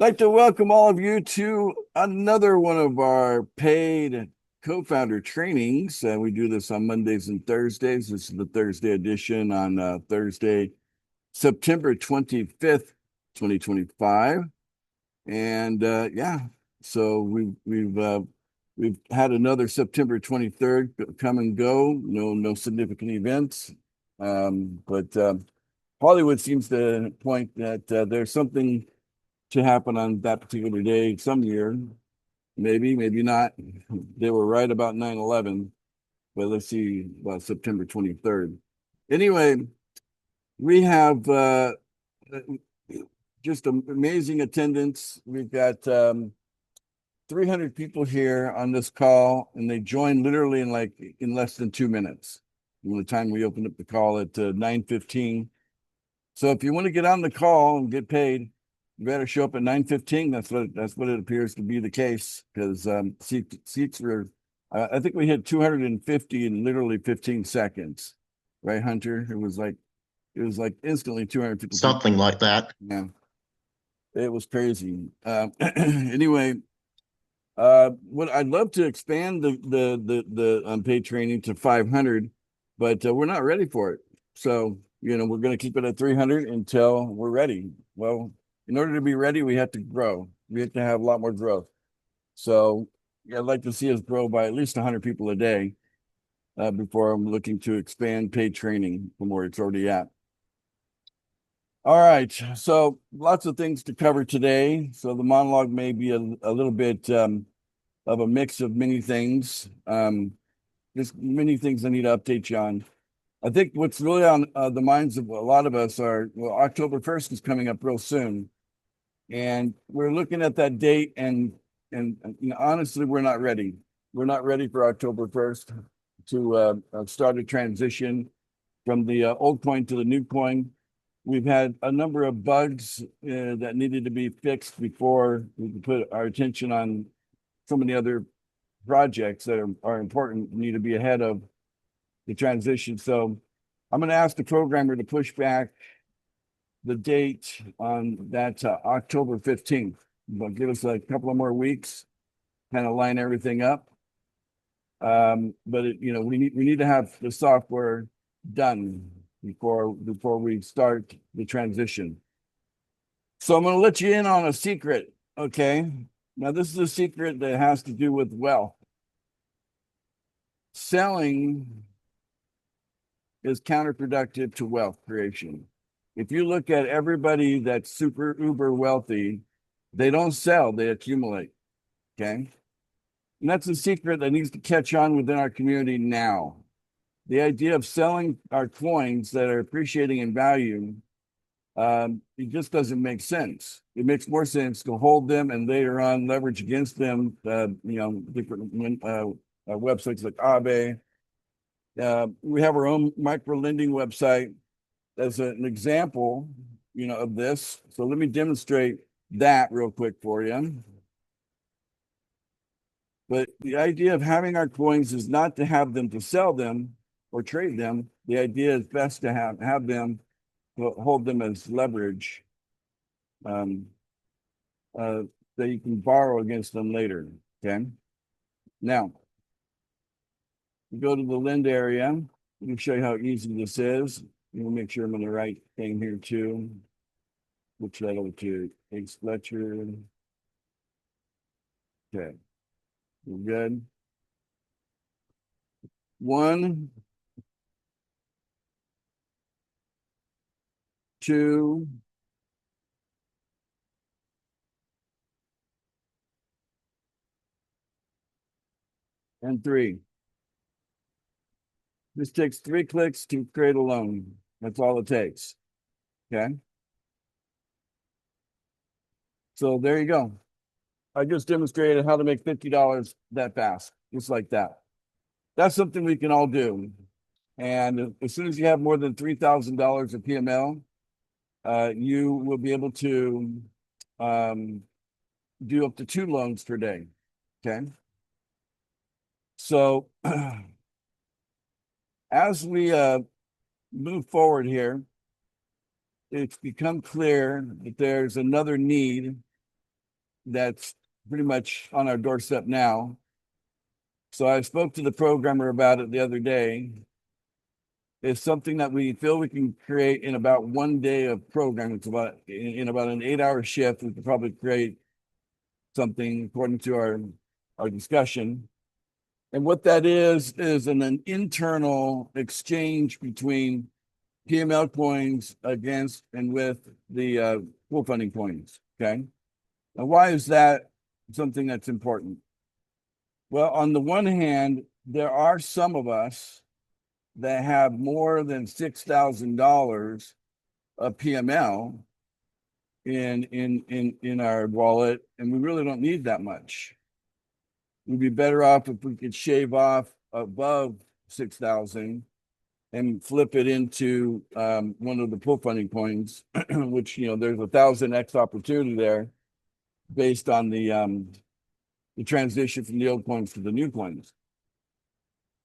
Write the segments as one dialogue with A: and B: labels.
A: Like to welcome all of you to another one of our paid co-founder trainings. We do this on Mondays and Thursdays. This is the Thursday edition on Thursday, September 25th, 2025. And yeah, so we've had another September 23rd come and go. No significant events. But Hollywood seems to point that there's something to happen on that particular day some year. Maybe not. They were right about 9/11, but let's see about September 23rd. Anyway, we have just amazing attendance. We've got 300 people here on this call, and they joined literally in less than 2 minutes from the time we opened up the call at 9:15. So if you want to get on the call and get paid, you better show up at 9:15. That's what it appears to be the case because seats were. I think we hit 250 in literally 15 seconds, right, Hunter? It was like instantly 250 people.
B: Something like that.
A: Yeah, it was crazy. Anyway, what I'd love to expand the paid training to 500, but we're not ready for it. So we're going to keep it at 300 until we're ready. Well, in order to be ready, we have to grow. We have to have a lot more growth. So yeah, I'd like to see us grow by at least 100 people a day before I'm looking to expand paid training from where it's already at. All right, so lots of things to cover today. So the monologue may be a little bit of a mix of many things. There's many things I need to update you on. I think what's really on the minds of a lot of us are, well, October 1st is coming up real soon. And we're looking at that date and honestly, we're not ready. We're not ready for October 1st to start a transition from the old coin to the new coin. We've had a number of bugs that needed to be fixed before we could put our attention on so many other projects that are important, need to be ahead of the transition. So I'm going to ask the programmer to push back the date on that October 15th, but give us a couple of more weeks, kind of line everything up. But we need to have the software done before we start the transition. So I'm going to let you in on a secret. Okay. Now this is a secret that has to do with wealth. Selling is counterproductive to wealth creation. If you look at everybody that's super uber wealthy, they don't sell, they accumulate. Okay. And that's a secret that needs to catch on within our community now. The idea of selling our coins that are appreciating in value, it just doesn't make sense. It makes more sense to hold them and later on leverage against them, different websites like Aave. We have our own micro lending website as an example, of this. So let me demonstrate that real quick for you. But the idea of having our coins is not to have them to sell them or trade them. The idea is best to have them hold them as leverage um, uh, that you can borrow against them later. Okay. Now, you go to the lend area. Let me show you how easy this is. We'll make sure I'm on the right thing here too. Switch that over to Ace Fletcher. Okay, we're good. One, two, and three. This takes 3 clicks to create a loan. That's all it takes. Okay. So there you go. I just demonstrated how to make $50 that fast, just like that. That's something we can all do. And as soon as you have more than $3,000 of PML, you will be able to um, do up to 2 loans per day. Okay. So as we move forward here, it's become clear that there's another need that's pretty much on our doorstep now. So I spoke to the programmer about it the other day. It's something that we feel we can create in about 1 day of programming. It's about in about an 8-hour shift. We could probably create something according to our discussion. And what that is an internal exchange between PML coins against and with the pool funding coins. Okay. Now, why is that something that's important? Well, on the one hand, there are some of us that have more than $6,000 of PML in our wallet, and we really don't need that much. We'd be better off if we could shave off above 6,000 and flip it into one of the pool funding coins, which there's 1,000x opportunity there based on the transition from the old coins to the new coins.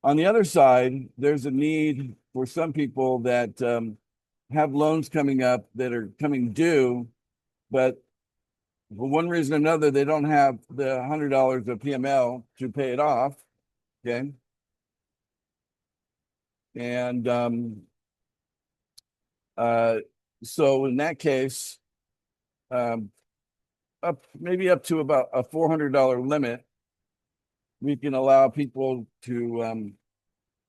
A: On the other side, there's a need for some people that have loans coming up that are coming due, but for one reason or another, they don't have the $100 of PML to pay it off. Okay. And so in that case, maybe up to about a $400 limit, we can allow people to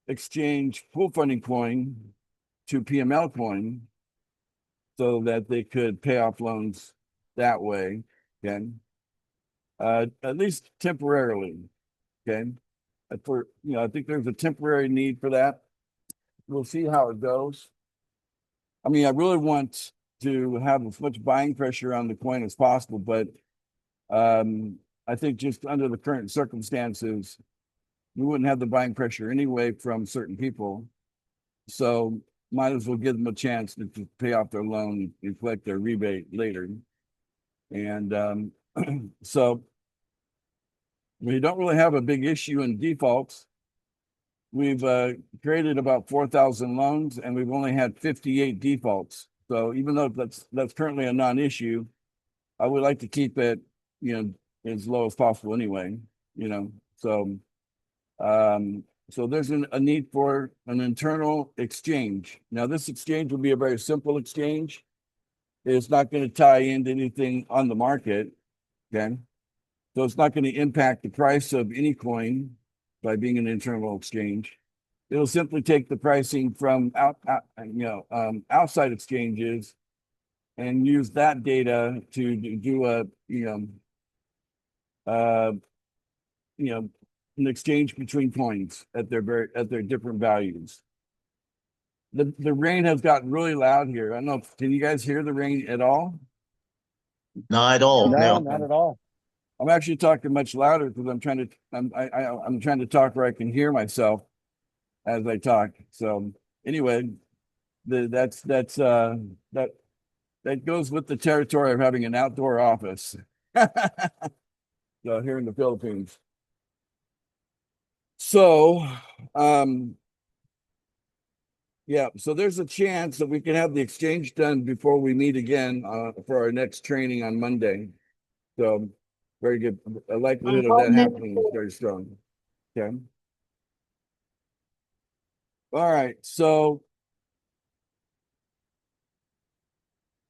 A: exchange pool funding coin to PML coin so that they could pay off loans that way. Okay. At least temporarily. Okay. I think there's a temporary need for that. We'll see how it goes. I mean, I really want to have as much buying pressure on the coin as possible, but I think just under the current circumstances, we wouldn't have the buying pressure anyway from certain people. So might as well give them a chance to pay off their loan and collect their rebate later. And so we don't really have a big issue in defaults. We've created about 4,000 loans, and we've only had 58 defaults. So even though that's currently a non-issue, I would like to keep it, as low as possible anyway. So there's a need for an internal exchange. Now, this exchange will be a very simple exchange. It's not going to tie into anything on the market. Okay. So it's not going to impact the price of any coin by being an internal exchange. It'll simply take the pricing from outside exchanges and use that data to do an exchange between coins at their different values. The rain has gotten really loud here. I don't know. Can you guys hear the rain at all?
B: Not at all.
C: No,
B: No.
C: not at all.
A: I'm actually talking much louder because I'm trying to talk where I can hear myself as I talk. So anyway, that goes with the territory of having an outdoor office. So here in the Philippines. So yeah, so there's a chance that we can have the exchange done before we meet again for our next training on Monday. So very good. The likelihood of that happening is very strong. Okay. All right. So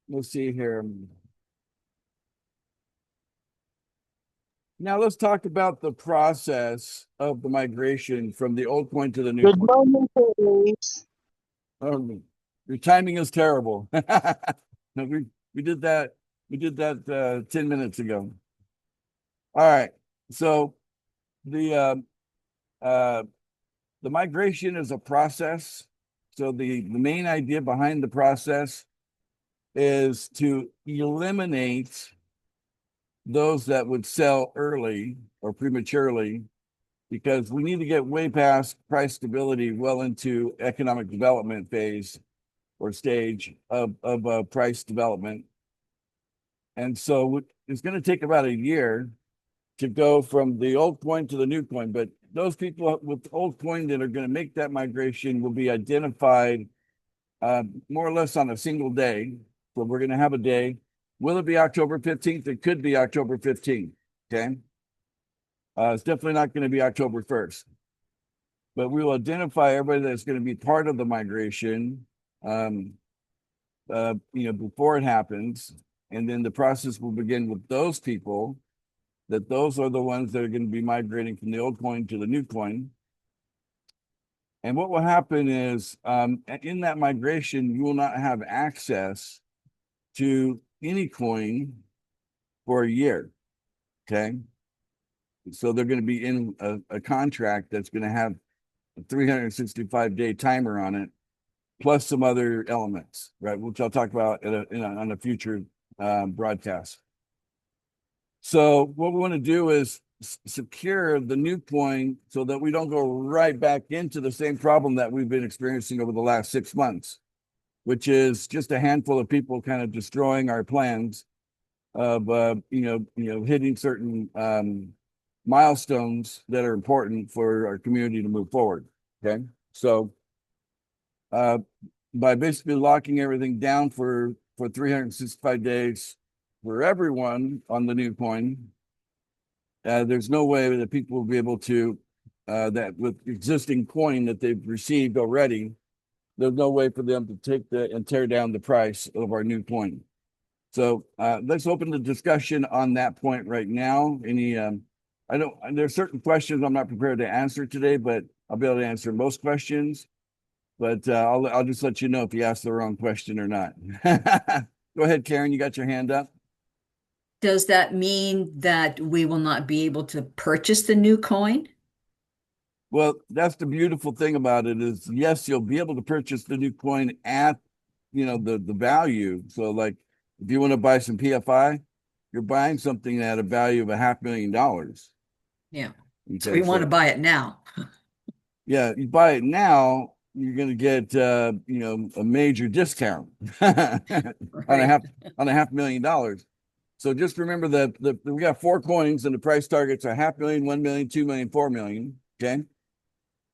A: let's see here. Now let's talk about the process of the migration from the old coin to the new
C: Good
A: coin.
C: morning, please.
A: Your timing is terrible. No, we did that 10 minutes ago. All right. So the migration is a process. So the main idea behind the process is to eliminate those that would sell early or prematurely, because we need to get way past price stability well into economic development phase or stage of price development. And so it's going to take about a year to go from the old coin to the new coin. But those people with old coin that are going to make that migration will be identified more or less on a single day. So we're going to have a day. Will it be October 15th? It could be October 15th. Okay. It's definitely not going to be October 1st, but we will identify everybody that's going to be part of the migration, before it happens. And then the process will begin with those people, that those are the ones that are going to be migrating from the old coin to the new coin. And what will happen is, in that migration, you will not have access to any coin for a year. Okay. So they're going to be in a contract that's going to have a 365-day timer on it, plus some other elements, right? Which I'll talk about on a future broadcast. So what we want to do is secure the new coin so that we don't go right back into the same problem that we've been experiencing over the last 6 months, which is just a handful of people kind of destroying our plans of hitting certain milestones that are important for our community to move forward. Okay, so by basically locking everything down for 365 days for everyone on the new coin, there's no way that people will be able to that with existing coin that they've received already. There's no way for them to take and tear down the price of our new coin. So let's open the discussion on that point right now. There's certain questions I'm not prepared to answer today, but I'll be able to answer most questions. But I'll just let you know if you ask the wrong question or not. Go ahead, Karen, you got your hand up.
C: Does that mean that we will not be able to purchase the new coin?
A: Well, that's the beautiful thing about it is, yes, you'll be able to purchase the new coin at, the value. So like if you want to buy some PFI, you're buying something at a value of $500,000.
C: Yeah.
A: Okay,
C: So we want to buy it now.
A: Yeah, you buy it now, you're going to get a major discount on
C: Right.
A: $500,000. So just remember that we got 4 coins and the price targets are 500,000, 1 million, 2 million, 4 million. Okay.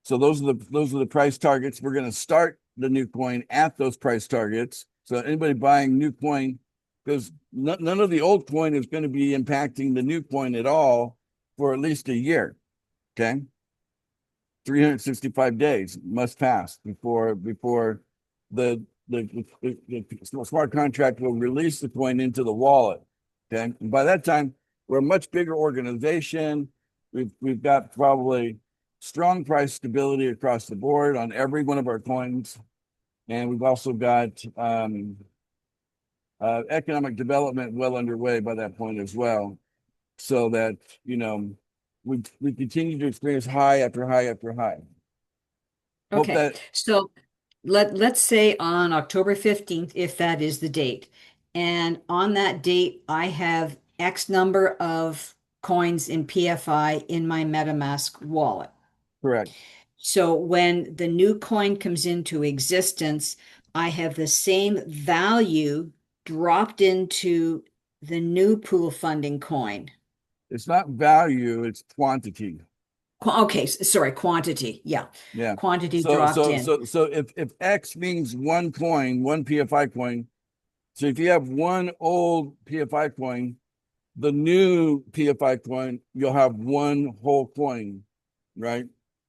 A: So those are the price targets. We're going to start the new coin at those price targets. So anybody buying new coin, because none of the old coin is going to be impacting the new coin at all for at least a year. Okay. 365 days must pass before the smart contract will release the coin into the wallet. Okay. And by that time, we're a much bigger organization. We've got probably strong price stability across the board on every one of our coins. And we've also got economic development well underway by that point as well. So that, we continue to experience high after high after high. Hope
C: Okay.
A: that
C: So let's say on October 15th, if that is the date. And on that date, I have X number of coins in PFI in my MetaMask wallet.
A: correct.
C: So when the new coin comes into existence, I have the same value dropped into the new pool funding coin.
A: It's not value, it's quantity.
C: Okay, sorry, quantity. Yeah.
A: Yeah.
C: Quantity
A: So
C: dropped
A: so
C: in.
A: so so if X means one coin, one PFI coin. So if you have one old PFI coin, the new PFI coin, you'll have one whole coin, right?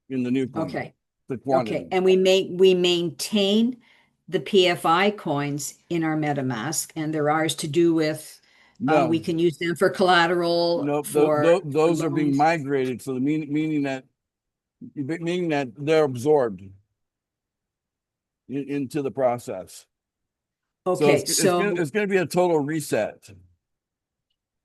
A: In the new coin.
C: Okay.
A: The quantity.
C: Okay. And we maintain the PFI coins in our MetaMask, and they're ours to do with
A: No,
C: we can use them for collateral
A: no,
C: for
A: those are being
C: loans.
A: migrated. So the meaning that they're absorbed into the process. So
C: Okay,
A: it's going to be a total reset.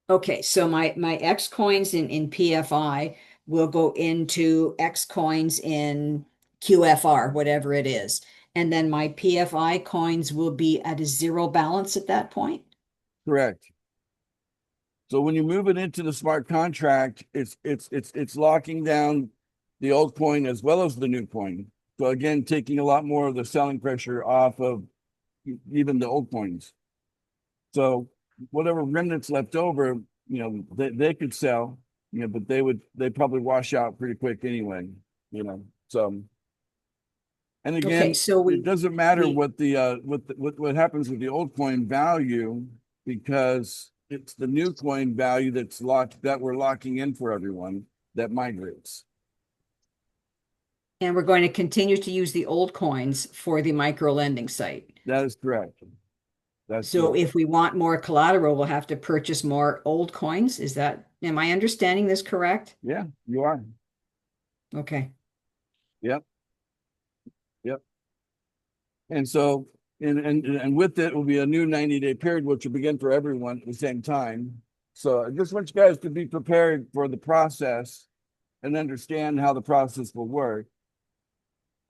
C: okay, so my X coins in PFI will go into X coins in QFR, whatever it is. And then my PFI coins will be at a zero balance at that point.
A: Correct. So when you move it into the smart contract, it's locking down the old coin as well as the new coin. So again, taking a lot more of the selling pressure off of even the old coins. So whatever remnants left over, they could sell, but they probably wash out pretty quick anyway, So, and
C: Okay,
A: again,
C: so
A: it doesn't matter
C: we
A: what happens with the old coin value. because it's the new coin value that we're locking in for everyone that migrates.
C: And we're going to continue to use the old coins for the micro lending site.
A: That is correct. That's
C: So
A: correct.
C: if we want more collateral, we'll have to purchase more old coins. Am I understanding this correct?
A: Yeah, you are.
C: Okay.
A: Yep. Yep. And so, and with it will be a new 90-day period, which will begin for everyone at the same time. So I just want you guys to be prepared for the process and understand how the process will work.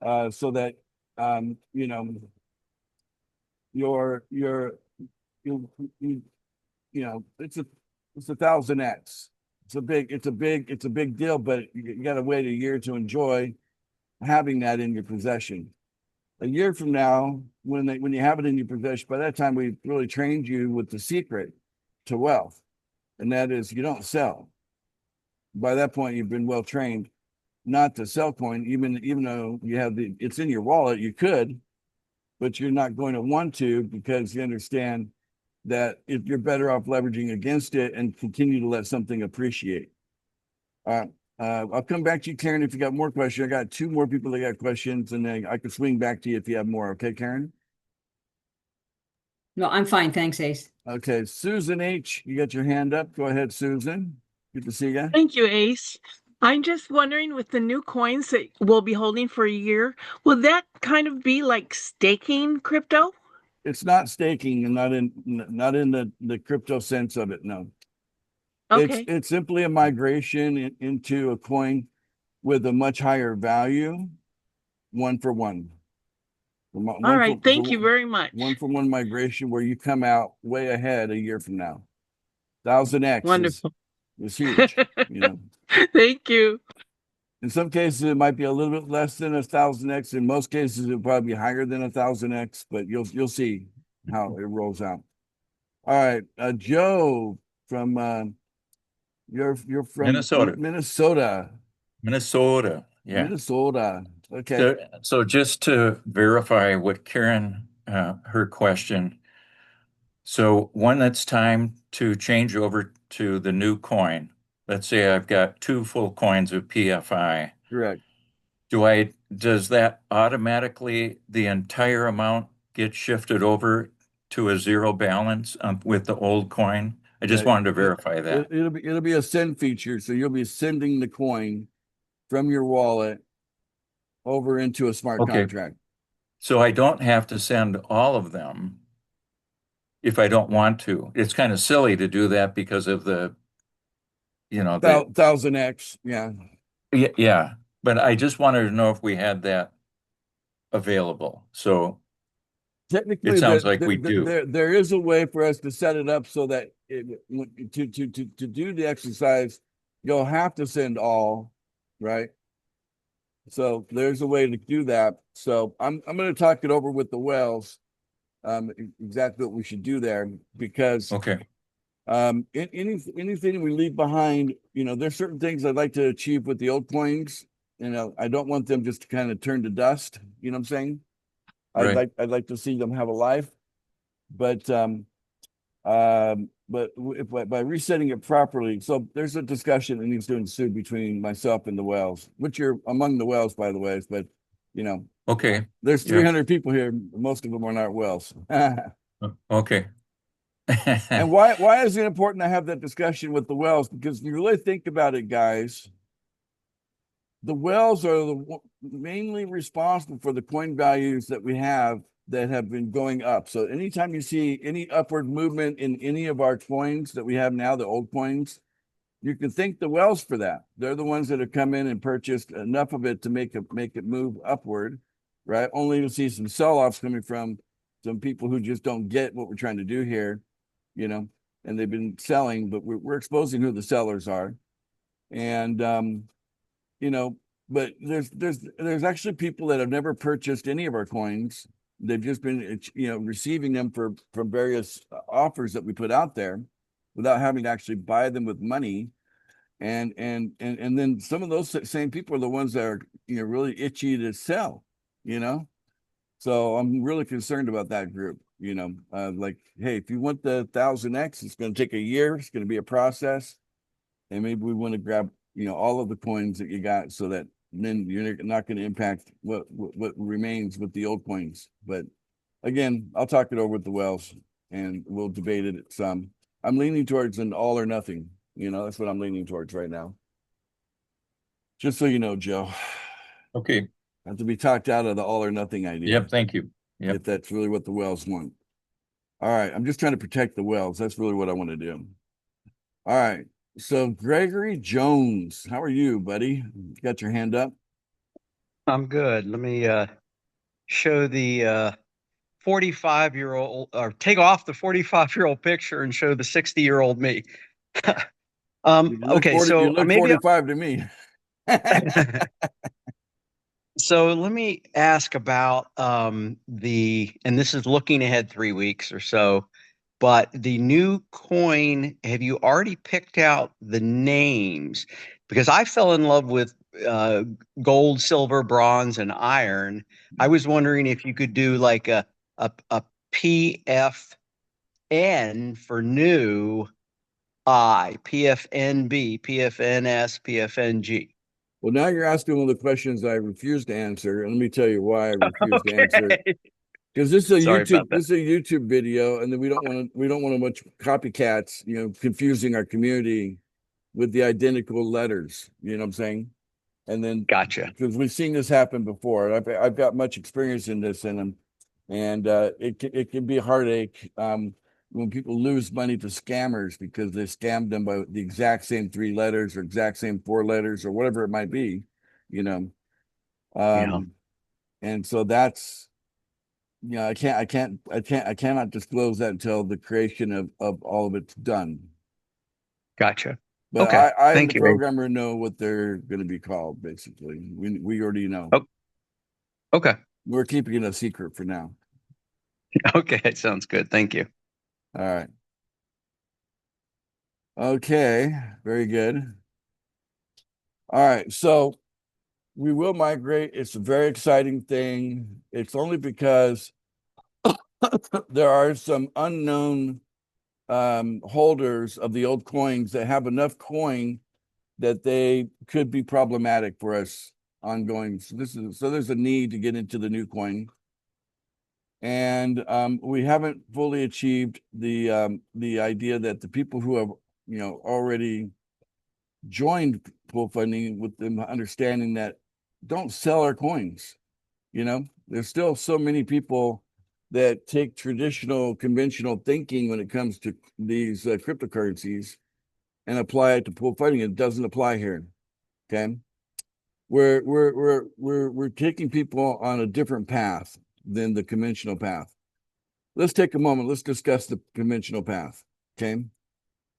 A: So that, you know, you know, it's a 1000x. It's a big deal, but you got to wait a year to enjoy having that in your possession. A year from now, when you have it in your possession, by that time we've really trained you with the secret to wealth, and that is you don't sell. By that point, you've been well trained not to sell coin, even though you have it's in your wallet, you could, but you're not going to want to because you understand that if you're better off leveraging against it and continue to let something appreciate. I'll come back to you, Karen, if you got more questions. I got two more people that got questions, and then I can swing back to you if you have more. Okay, Karen?
C: No, I'm fine. Thanks, Ace.
A: Okay, Susan H., you got your hand up. Go ahead, Susan. Good to see you.
D: Thank you, Ace. I'm just wondering with the new coins that we'll be holding for a year, will that kind of be like staking crypto?
A: It's not staking and not in the crypto sense of it, no.
D: Okay.
A: It's simply a migration into a coin with a much higher value, one for one.
D: All right. Thank you very much.
A: One for one migration where you come out way ahead a year from now. 1000x
D: Wonderful.
A: is huge, you know.
D: Thank you.
A: In some cases, it might be a little bit less than 1000x. In most cases, it'll probably be higher than 1000x, but you'll see how it rolls out. All right, Joe from you're from
E: Minnesota.
A: Minnesota.
E: Yeah.
A: Minnesota. Okay.
E: So just to verify what Karen, her question. So when it's time to change over to the new coin, let's say I've got 2 full coins of PFI.
A: Correct.
E: Does that automatically, the entire amount get shifted over to a zero balance with the old coin? I just wanted to verify that.
A: It'll be a send feature. So you'll be sending the coin from your wallet over into a smart contract.
E: So I don't have to send all of them if I don't want to. It's kind of silly to do that because of the,
A: 1000x. Yeah.
E: Yeah. But I just wanted to know if we had that available. So
A: technically,
E: it sounds like we do.
A: There is a way for us to set it up so that to do the exercise, you'll have to send all, right? So there's a way to do that. So I'm going to talk it over with the Wells, exactly what we should do there, because
E: Okay.
A: anything we leave behind, there's certain things I'd like to achieve with the old coins. I don't want them just to kind of turn to dust. You know what I'm saying?
E: Right.
A: I'd like to see them have a life, but by resetting it properly. So there's a discussion that needs to ensue between myself and the Wells, which you're among the Wells, by the way. But
E: Okay.
A: there's 300 people here. Most of them are not Wells.
E: Okay.
A: And why is it important to have that discussion with the Wells? Because if you really think about it, guys, the Wells are mainly responsible for the coin values that we have that have been going up. So anytime you see any upward movement in any of our coins that we have now, the old coins, you can thank the Wells for that. They're the ones that have come in and purchased enough of it to make it move upward, right? Only to see some sell-offs coming from some people who just don't get what we're trying to do here, and they've been selling, but we're exposing who the sellers are. And but there's actually people that have never purchased any of our coins. They've just been receiving them from various offers that we put out there without having to actually buy them with money. And then some of those same people are the ones that are really itchy to sell. So I'm really concerned about that group. Like, hey, if you want the 1000X, it's going to take a year. It's going to be a process. And maybe we want to grab, all of the coins that you got so that then you're not going to impact what remains with the old coins. But again, I'll talk it over with the Wells and we'll debate it some. I'm leaning towards an all or nothing. That's what I'm leaning towards right now. Just so you know, Joe,
E: Okay.
A: I have to be talked out of the all or nothing idea.
E: Yep. Thank you. Yep.
A: If that's really what the Wells want. All right. I'm just trying to protect the Wells. That's really what I want to do. All right. So Gregory Jones, how are you, buddy? You got your hand up?
F: I'm good. Let me show the 45-year-old, or take off the 45-year-old picture and show the 60-year-old me.
A: You look
F: Okay,
A: 40
F: so
A: you look
F: maybe
A: 45 to me.
F: so let me ask about and this is looking ahead 3 weeks or so, but the new coin, have you already picked out the names? Because I fell in love with gold, silver, bronze, and iron. I was wondering if you could do like a PFN for new, PFNB, PFNS, PFNG.
A: Well, now you're asking one of the questions I refused to answer, and let me tell you why I refused to answer. Because this is a
F: Sorry
A: YouTube,
F: about that.
A: this is a YouTube video, and then we don't want a bunch of copycats, confusing our community with the identical letters. You know what I'm saying? And then
F: Gotcha.
A: because we've seen this happen before. I've got much experience in this, and it can be a heartache when people lose money to scammers because they scammed them by the exact same 3 letters or exact same 4 letters or whatever it might be,
F: Yeah.
A: And so that's I cannot disclose that until the creation of all of it's done.
F: Gotcha.
A: But
F: Okay.
A: I and
F: Thank
A: the
F: you.
A: programmer know what they're going to be called. Basically, we already know.
F: Oh. Okay.
A: We're keeping it a secret for now.
F: Okay. Sounds good. Thank you.
A: All right. Okay. Very good. All right. So we will migrate. It's a very exciting thing. It's only because there are some unknown holders of the old coins that have enough coin that they could be problematic for us ongoing. So there's a need to get into the new coin. And we haven't fully achieved the idea that the people who have already joined pool funding with them understanding that don't sell our coins. There's still so many people that take traditional conventional thinking when it comes to these cryptocurrencies and apply it to pool funding. It doesn't apply here. Okay. We're taking people on a different path than the conventional path. Let's take a moment. Let's discuss the conventional path. Okay.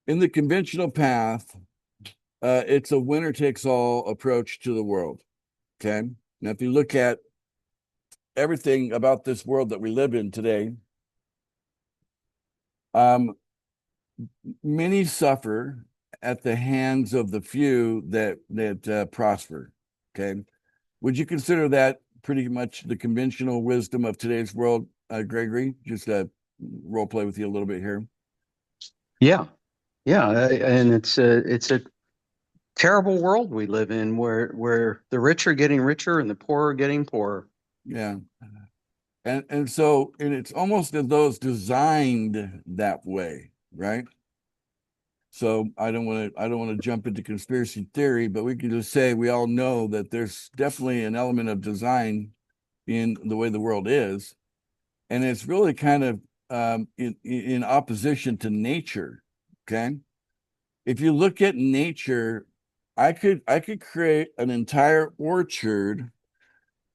A: In the conventional path, it's a winner takes all approach to the world. Okay. Now, if you look at everything about this world that we live in today, many suffer at the hands of the few that prosper. Okay. Would you consider that pretty much the conventional wisdom of today's world, Gregory? Just role play with you a little bit here.
F: Yeah. Yeah. And it's a terrible world we live in where the rich are getting richer and the poor are getting poorer.
A: Yeah. And it's almost as though it's designed that way, right? So I don't want to jump into conspiracy theory, but we can just say we all know that there's definitely an element of design in the way the world is, and it's really kind of in opposition to nature. Okay, if you look at nature, I could create an entire orchard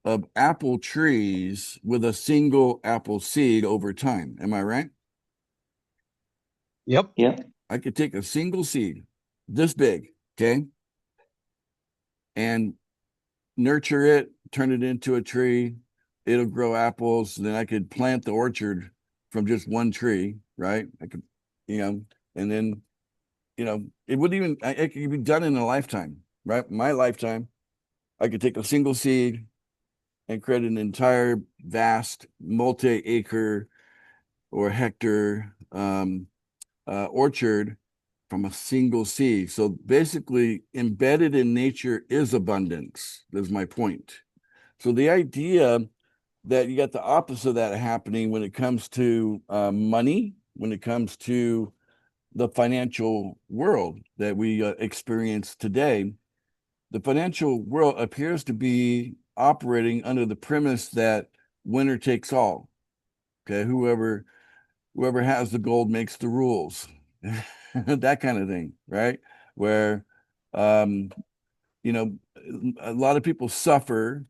A: of apple trees with a single apple seed over time. Am I right?
F: Yep.
B: Yeah.
A: I could take a single seed this big, okay, and nurture it, turn it into a tree. It'll grow apples. Then I could plant the orchard from just one tree, right? I could, and then, it wouldn't even, it could be done in a lifetime, right? My lifetime, I could take a single seed and create an entire vast multi-acre or hectare orchard from a single seed. So basically, embedded in nature is abundance, is my point. So the idea that you got the opposite of that happening when it comes to money, when it comes to the financial world that we experience today, the financial world appears to be operating under the premise that winner takes all. Okay, whoever has the gold makes the rules. That kind of thing, right? Where um, you know, a lot of people suffer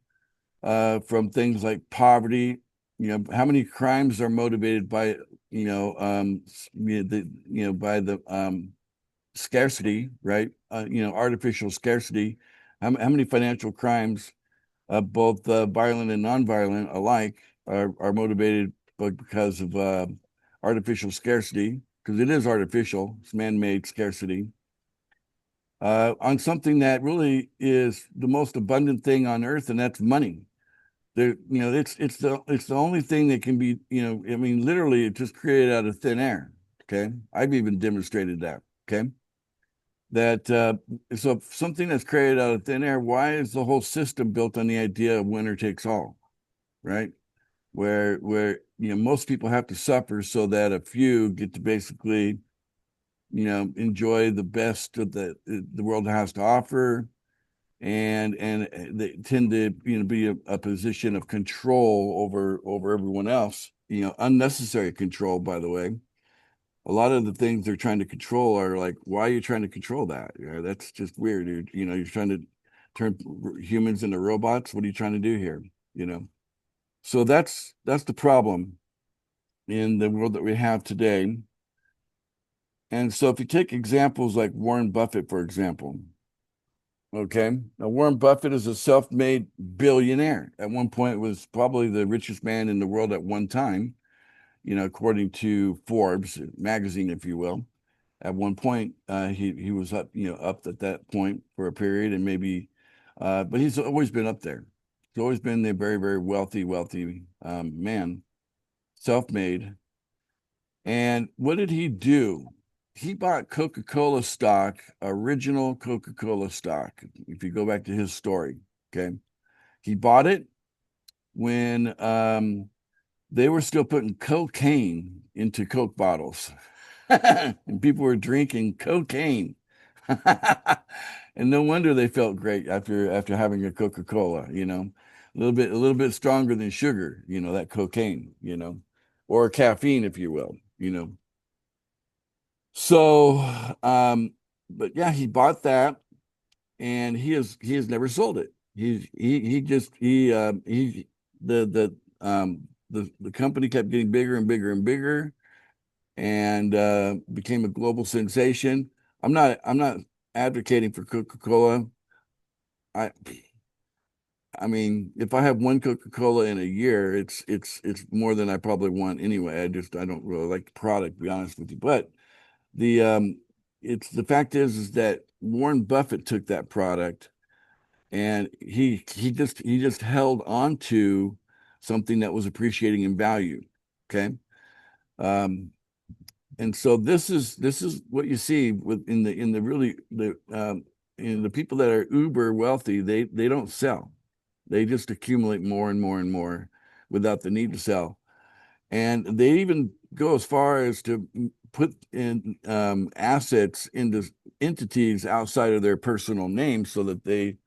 A: from things like poverty. How many crimes are motivated by by the scarcity, right? Artificial scarcity. How many financial crimes, both violent and non-violent alike, are motivated because of artificial scarcity? Because it is artificial, it's man-made scarcity. On something that really is the most abundant thing on earth, and that's money. It's the only thing that can be, I mean, literally it's just created out of thin air. Okay. I've even demonstrated that. Okay. That so something that's created out of thin air, why is the whole system built on the idea of winner takes all? Right? Where most people have to suffer so that a few get to basically, enjoy the best of the world has to offer, and they tend to be a position of control over everyone else, unnecessary control, by the way. A lot of the things they're trying to control are like, why are you trying to control that? That's just weird, dude. You're trying to turn humans into robots. What are you trying to do here? So that's the problem in the world that we have today. And so if you take examples like Warren Buffett, for example, okay. Now, Warren Buffett is a self-made billionaire. At one point, was probably the richest man in the world at one time, according to Forbes magazine, if you will. At one point, he was up, up at that point for a period, and maybe, but he's always been up there. He's always been the very, very wealthy man, self-made. And what did he do? He bought Coca-Cola stock, original Coca-Cola stock. If you go back to his story, okay, he bought it when they were still putting cocaine into Coke bottles, and people were drinking cocaine, and no wonder they felt great after having a Coca-Cola. A little bit stronger than sugar. That cocaine. Or caffeine, if you will. So, but yeah, he bought that, and he has never sold it. He just the company kept getting bigger and bigger and bigger, and became a global sensation. I'm not advocating for Coca-Cola. I I mean, if I have one Coca-Cola in a year, it's more than I probably want anyway. I don't really like the product, to be honest with you. But the it's the fact is that Warren Buffett took that product, and he just held on to something that was appreciating in value. Okay. Um, and so this is what you see in the really in the people that are uber wealthy. They don't sell. They just accumulate more and more and more without the need to sell. And they even go as far as to put in assets into entities outside of their personal name so that they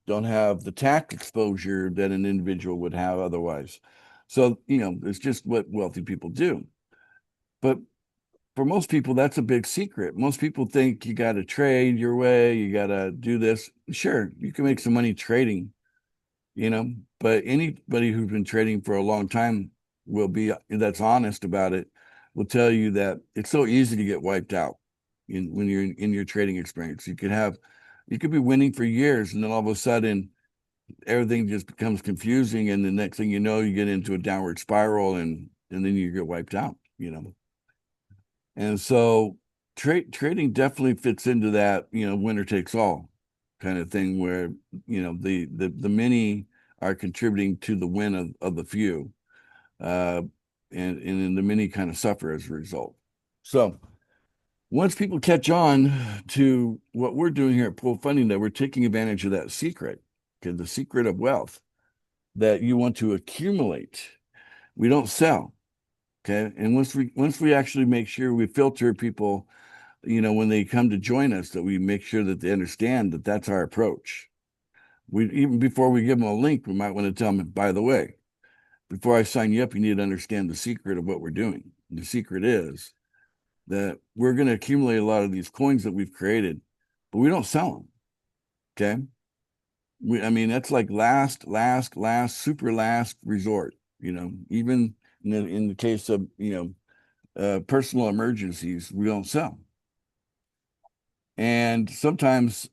A: don't have the tax exposure that an individual would have otherwise. So, it's just what wealthy people do. But for most people, that's a big secret. Most people think you got to trade your way, you got to do this. Sure, you can make some money trading, but anybody who's been trading for a long time that's honest about it, will tell you that it's so easy to get wiped out when you're in your trading experience. You could be winning for years, and then all of a sudden everything just becomes confusing, and the next thing you know, you get into a downward spiral, and then you get wiped out. And so trading definitely fits into that, winner takes all kind of thing, where the many are contributing to the win of the few. and the many kind of suffer as a result. So once people catch on to what we're doing here at Pool Funding, that we're taking advantage of that secret, okay, the secret of wealth, that you want to accumulate. We don't sell. Okay. And once we actually make sure we filter people, when they come to join us, that we make sure that they understand that that's our approach. We, even before we give them a link, we might want to tell them, by the way, before I sign you up, you need to understand the secret of what we're doing. The secret is that we're going to accumulate a lot of these coins that we've created, but we don't sell them. Okay. I mean, that's like last, super last resort, even in the case of, personal emergencies, we don't sell. And sometimes,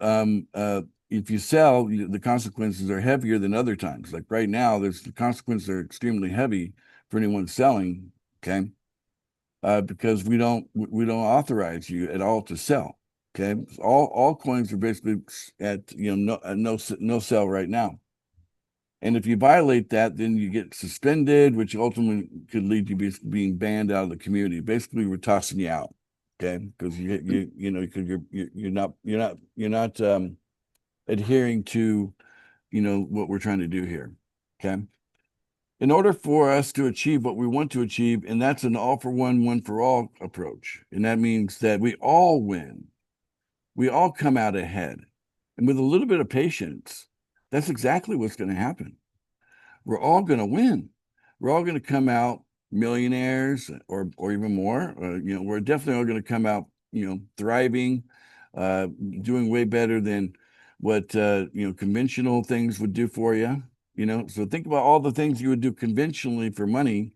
A: if you sell, the consequences are heavier than other times. Like right now, the consequences are extremely heavy for anyone selling. Okay. Because we don't authorize you at all to sell. Okay. All coins are basically at, no sell right now. And if you violate that, then you get suspended, which ultimately could lead to being banned out of the community. Basically, we're tossing you out. Okay. Because you're not adhering to, what we're trying to do here. Okay. In order for us to achieve what we want to achieve, and that's an all for one for all approach. And that means that we all win. We all come out ahead. And with a little bit of patience, that's exactly what's going to happen. We're all going to win. We're all going to come out millionaires or even more. We're definitely all going to come out, thriving, doing way better than what, conventional things would do for you. So think about all the things you would do conventionally for money.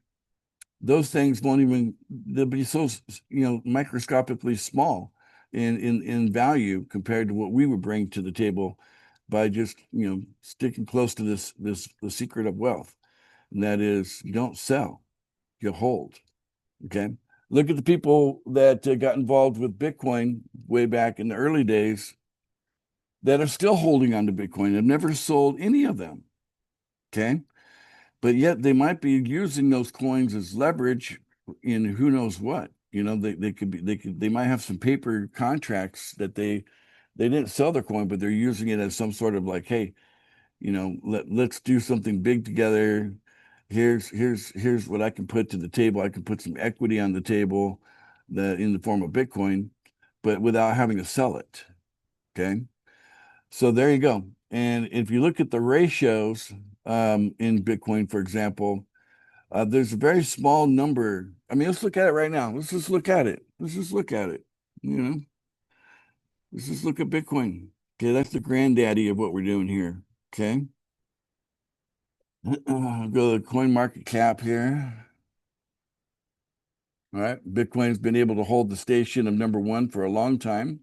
A: Those things they'll be so, microscopically small in value compared to what we would bring to the table by just, sticking close to the secret of wealth. And that is, you don't sell, you hold. Okay. Look at the people that got involved with Bitcoin way back in the early days that are still holding on to Bitcoin. I've never sold any of them. Okay. But yet they might be using those coins as leverage in who knows what. They might have some paper contracts that they didn't sell their coin, but they're using it as some sort of like, hey, let's do something big together. Here's what I can put to the table. I can put some equity on the table in the form of Bitcoin, but without having to sell it. Okay. So there you go. And if you look at the ratios in Bitcoin, for example, there's a very small number. I mean, let's look at it right now. Let's just look at it. Let's just look at it. Let's just look at Bitcoin. Okay, that's the granddaddy of what we're doing here. Okay. I'll go to the coin market cap here. All right. Bitcoin's been able to hold the station of number one for a long time.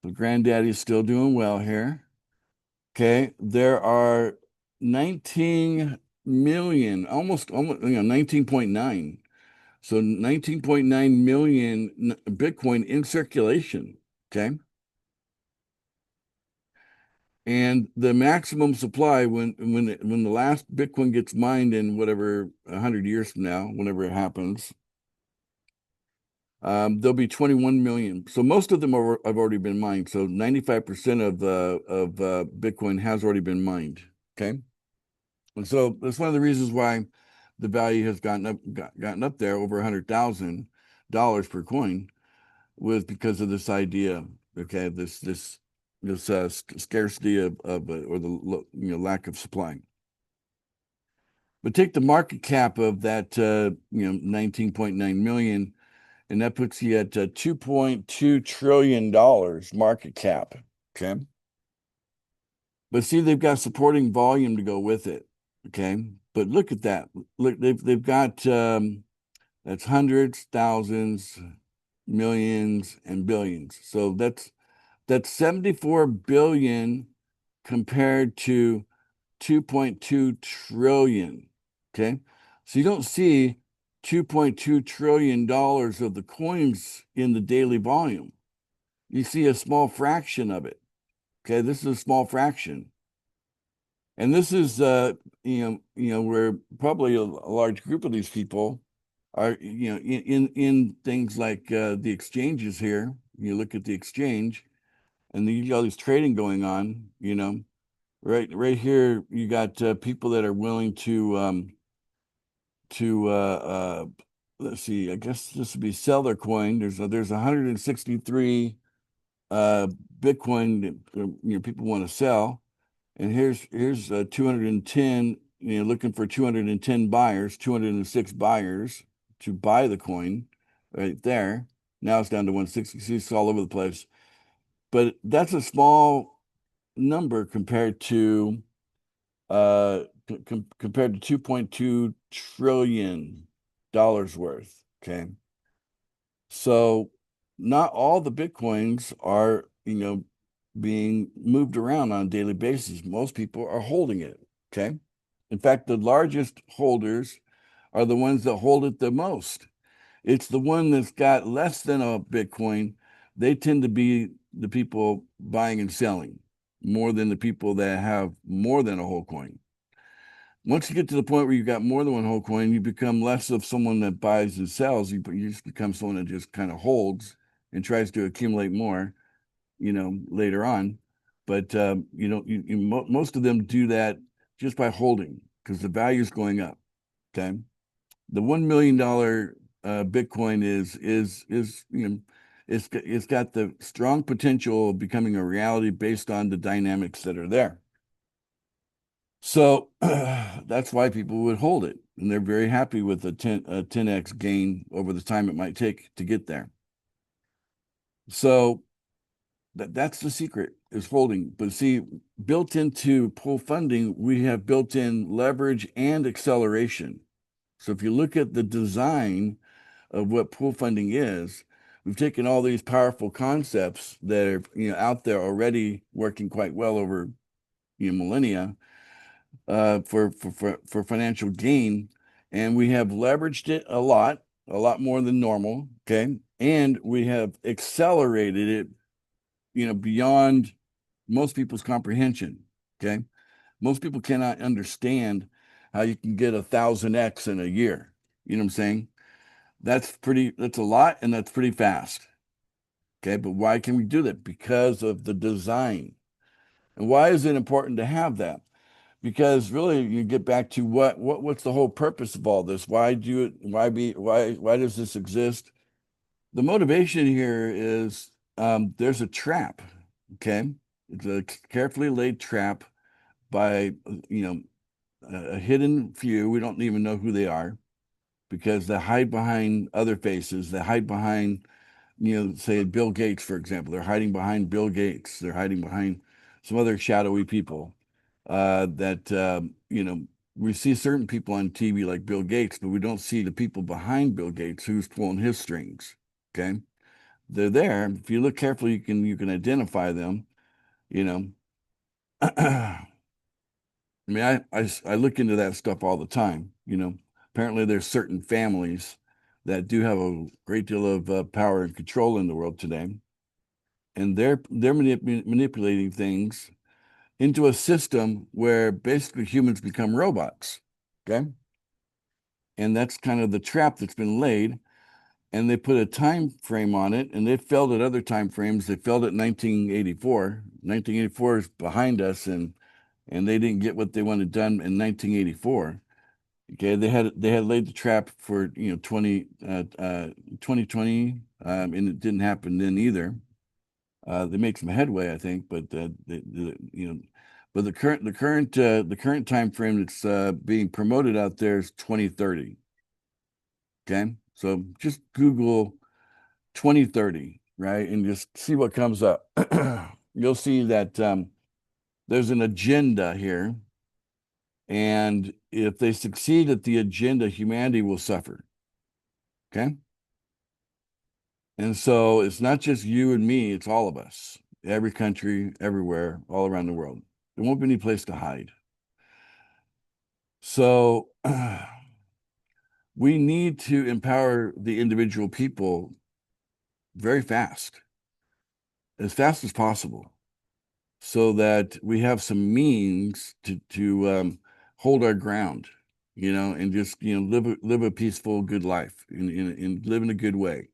A: The granddaddy is still doing well here. Okay. There are 19 million, almost 19.9. So 19.9 million Bitcoin in circulation. Okay. And the maximum supply when the last Bitcoin gets mined in whatever 100 years from now, whenever it happens, there'll be 21 million. So most of them have already been mined. So 95% of Bitcoin has already been mined. Okay. And so that's one of the reasons why the value has gotten up there over $100,000 per coin, was because of this idea. Okay. This scarcity of or the lack of supply. But take the market cap of that 19.9 million, and that puts you at $2.2 trillion market cap. Okay. But see, they've got supporting volume to go with it. Okay. But look at that. Look, they've got that's hundreds, thousands, millions, and billions. So that's 74 billion compared to 2.2 trillion. Okay. So you don't see $2.2 trillion of the coins in the daily volume. You see a small fraction of it. Okay. This is a small fraction. And this is, where probably a large group of these people are, in things like the exchanges here. You look at the exchange, and you got all this trading going on. Right here, you got people that are willing to let's see. I guess this would be sell their coin. There's 163 Bitcoin that people want to sell. And here's 210, looking for 210 buyers, 206 buyers to buy the coin right there. Now it's down to 160. See, it's all over the place. But that's a small number compared to compared to $2.2 trillion worth. Okay. So not all the Bitcoins are, being moved around on a daily basis. Most people are holding it. Okay. In fact, the largest holders are the ones that hold it the most. It's the one that's got less than a Bitcoin. They tend to be the people buying and selling more than the people that have more than a whole coin. Once you get to the point where you've got more than one whole coin, you become less of someone that buys and sells. You just become someone that just kind of holds and tries to accumulate more, later on. But most of them do that just by holding because the value is going up. Okay, the $1 million Bitcoin it's got the strong potential of becoming a reality based on the dynamics that are there. So that's why people would hold it, and they're very happy with a 10x gain over the time it might take to get there. So that's the secret, is holding. But see, built into pool funding, we have built in leverage and acceleration. So if you look at the design of what pool funding is, we've taken all these powerful concepts that are out there already working quite well over millennia for financial gain, and we have leveraged it a lot more than normal. Okay, and we have accelerated it beyond most people's comprehension. Okay, most people cannot understand how you can get 1,000x in a year. You know what I'm saying? That's a lot, and that's pretty fast. Okay, but why can we do that? Because of the design. And why is it important to have that? Because really you get back to what's the whole purpose of all this? Why does this exist? The motivation here is there's a trap. Okay, it's a carefully laid trap by a hidden few. We don't even know who they are because they hide behind other faces. They hide behind, say Bill Gates, for example. They're hiding behind Bill Gates. They're hiding behind some other shadowy people that we see certain people on TV like Bill Gates, but we don't see the people behind Bill Gates who's pulling his strings. Okay, they're there. If you look carefully, you can identify them. I mean, I look into that stuff all the time. Apparently there's certain families that do have a great deal of power and control in the world today, and they're manipulating things into a system where basically humans become robots. Okay, and that's kind of the trap that's been laid. And they put a time frame on it, and they failed at other time frames. They failed at 1984. 1984 is behind us, and they didn't get what they wanted done in 1984. Okay, they had laid the trap for 2020, and it didn't happen then either. They made some headway, I think, but but the current time frame that's being promoted out there is 2030. Okay, so just Google 2030, right, and just see what comes up. You'll see that there's an agenda here. And if they succeed at the agenda, humanity will suffer. Okay. And so it's not just you and me, it's all of us, every country, everywhere, all around the world. There won't be any place to hide. So we need to empower the individual people very fast, as possible. so that we have some means to hold our ground, and just live a peaceful, good life, and live in a good way,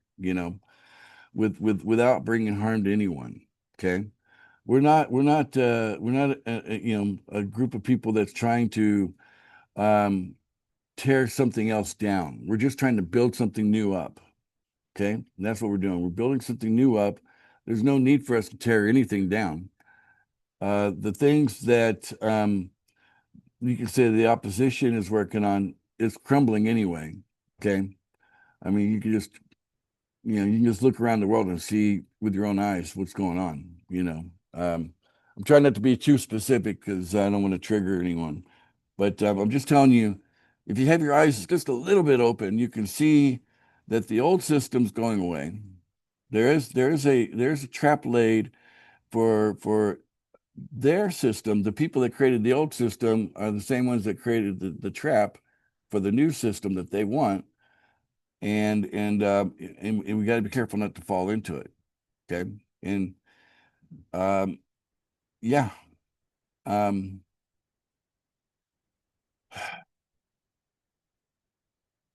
A: without bringing harm to anyone. Okay, we're not a group of people that's trying to um, tear something else down. We're just trying to build something new up. Okay, and that's what we're doing. We're building something new up. There's no need for us to tear anything down. The things that you can say the opposition is working on is crumbling anyway. Okay, I mean, you can just look around the world and see with your own eyes what's going on. I'm trying not to be too specific because I don't want to trigger anyone, but I'm just telling you, if you have your eyes just a little bit open, you can see that the old system's going away. There's a trap laid for their system. The people that created the old system are the same ones that created the trap for the new system that they want, and we got to be careful not to fall into it. Okay, and um, yeah, um,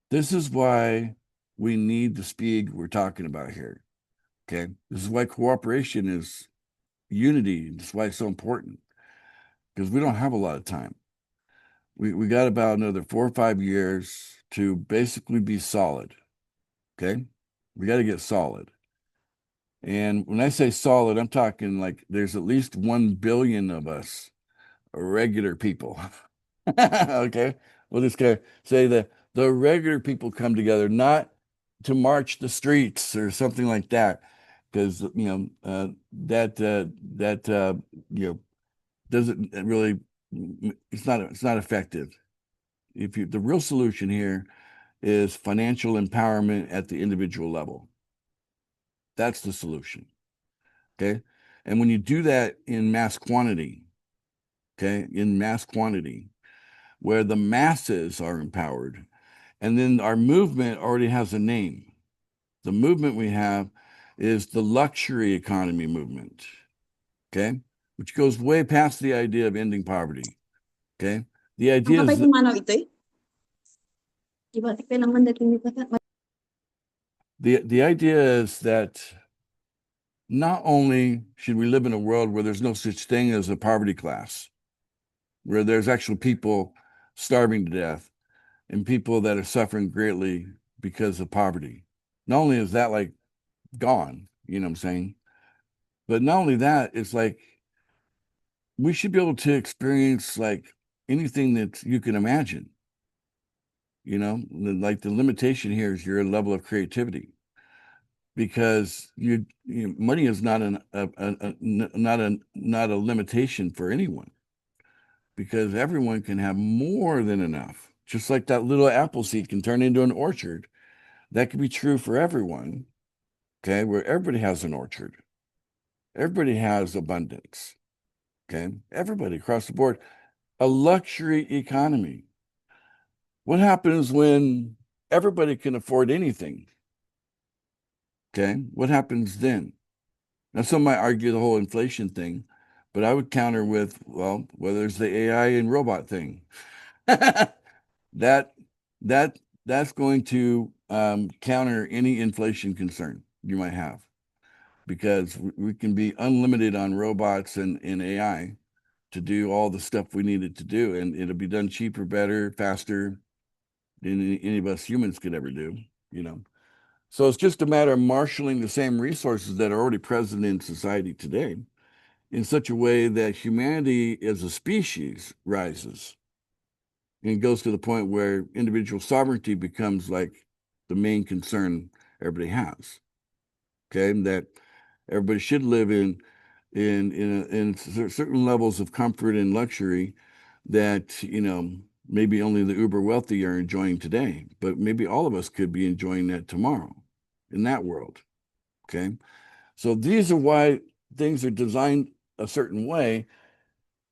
A: this is why we need the speed we're talking about here. Okay, this is why cooperation is unity. This is why it's so important, because we don't have a lot of time. We got about another 4 or 5 years to basically be solid. Okay, we got to get solid. And when I say solid, I'm talking like there's at least 1 billion of us regular people. Okay, we'll just say that the regular people come together, not to march the streets or something like that, because that doesn't really, it's not effective. The real solution here is financial empowerment at the individual level. That's the solution. Okay, and when you do that in mass quantity, where the masses are empowered. And then our movement already has a name. The movement we have is the luxury economy movement, okay? Which goes way past the idea of ending poverty, okay? The idea is the idea is that not only should we live in a world where there's no such thing as a poverty class, where there's actually people starving to death, and people that are suffering greatly because of poverty. Not only is that like gone, you know what I'm saying? But not only that, it's like we should be able to experience like anything that you can imagine. Like the limitation here is your level of creativity, because money is not not a limitation for anyone, because everyone can have more than enough. Just like that little apple seed can turn into an orchard. That could be true for everyone, okay, where everybody has an orchard. Everybody has abundance, okay? Everybody across the board. A luxury economy. What happens when everybody can afford anything? Okay, what happens then? Now, some might argue the whole inflation thing, but I would counter with, well, whether it's the AI and robot thing. that that that's going to counter any inflation concern you might have, because we can be unlimited on robots and AI to do all the stuff we needed to do, and it'll be done cheaper, better, faster than any of us humans could ever do. So it's just a matter of marshaling the same resources that are already present in society today in such a way that humanity as a species rises and goes to the point where individual sovereignty becomes like the main concern everybody has. Okay, that everybody should live in certain levels of comfort and luxury that maybe only the uber wealthy are enjoying today, but maybe all of us could be enjoying that tomorrow in that world. Okay, so these are why things are designed a certain way.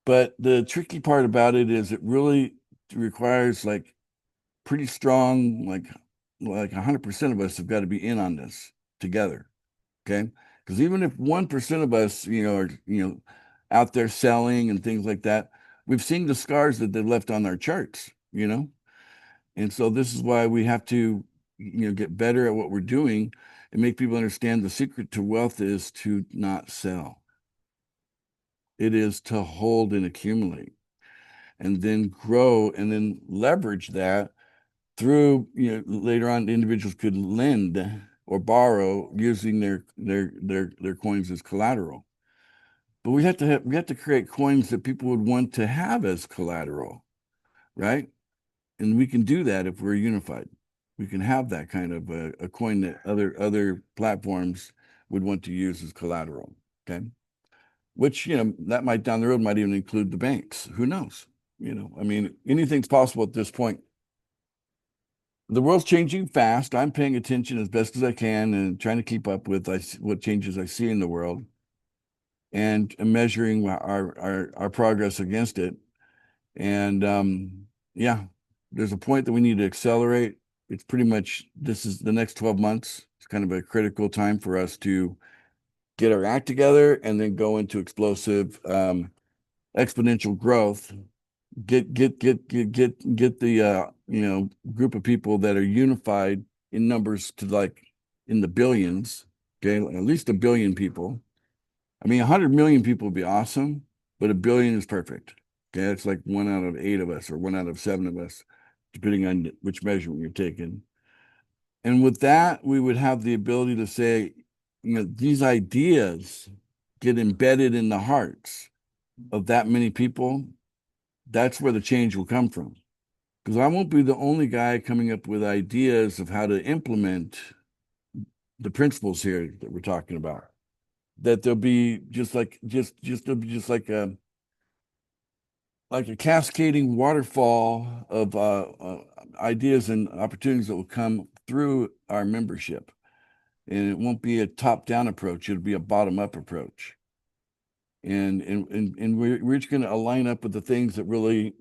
A: But the tricky part about it is it really requires like pretty strong, like 100% of us have got to be in on this together. Okay, because even if 1% of us, are out there selling and things like that. We've seen the scars that they left on our charts, you know? And so this is why we have to, get better at what we're doing and make people understand the secret to wealth is to not sell. It is to hold and accumulate and then grow and then leverage that through, later on individuals could lend or borrow using their coins as collateral. But we have to create coins that people would want to have as collateral, right? And we can do that if we're unified. We can have that kind of a coin that other platforms would want to use as collateral. Okay. Which, that might down the road might even include the banks. Who knows? I mean, anything's possible at this point. The world's changing fast. I'm paying attention as best as I can and trying to keep up with what changes I see in the world and measuring our progress against it. And yeah, there's a point that we need to accelerate. It's pretty much, this is the next 12 months. It's kind of a critical time for us to get our act together and then go into explosive, exponential growth. Get the group of people that are unified in numbers to like in the billions. Okay, at least 1 billion people. I mean, 100 million people would be awesome, but 1 billion is perfect. Okay, it's like 1 out of 8 of us or 1 out of 7 of us, depending on which measurement you're taking. And with that, we would have the ability to say, these ideas get embedded in the hearts of that many people. That's where the change will come from. Because I won't be the only guy coming up with ideas of how to implement the principles here that we're talking about. That there'll be there'll be just like a cascading waterfall of ideas and opportunities that will come through our membership. And it won't be a top-down approach, it'll be a bottom-up approach. And we're just going to align up with the things that really,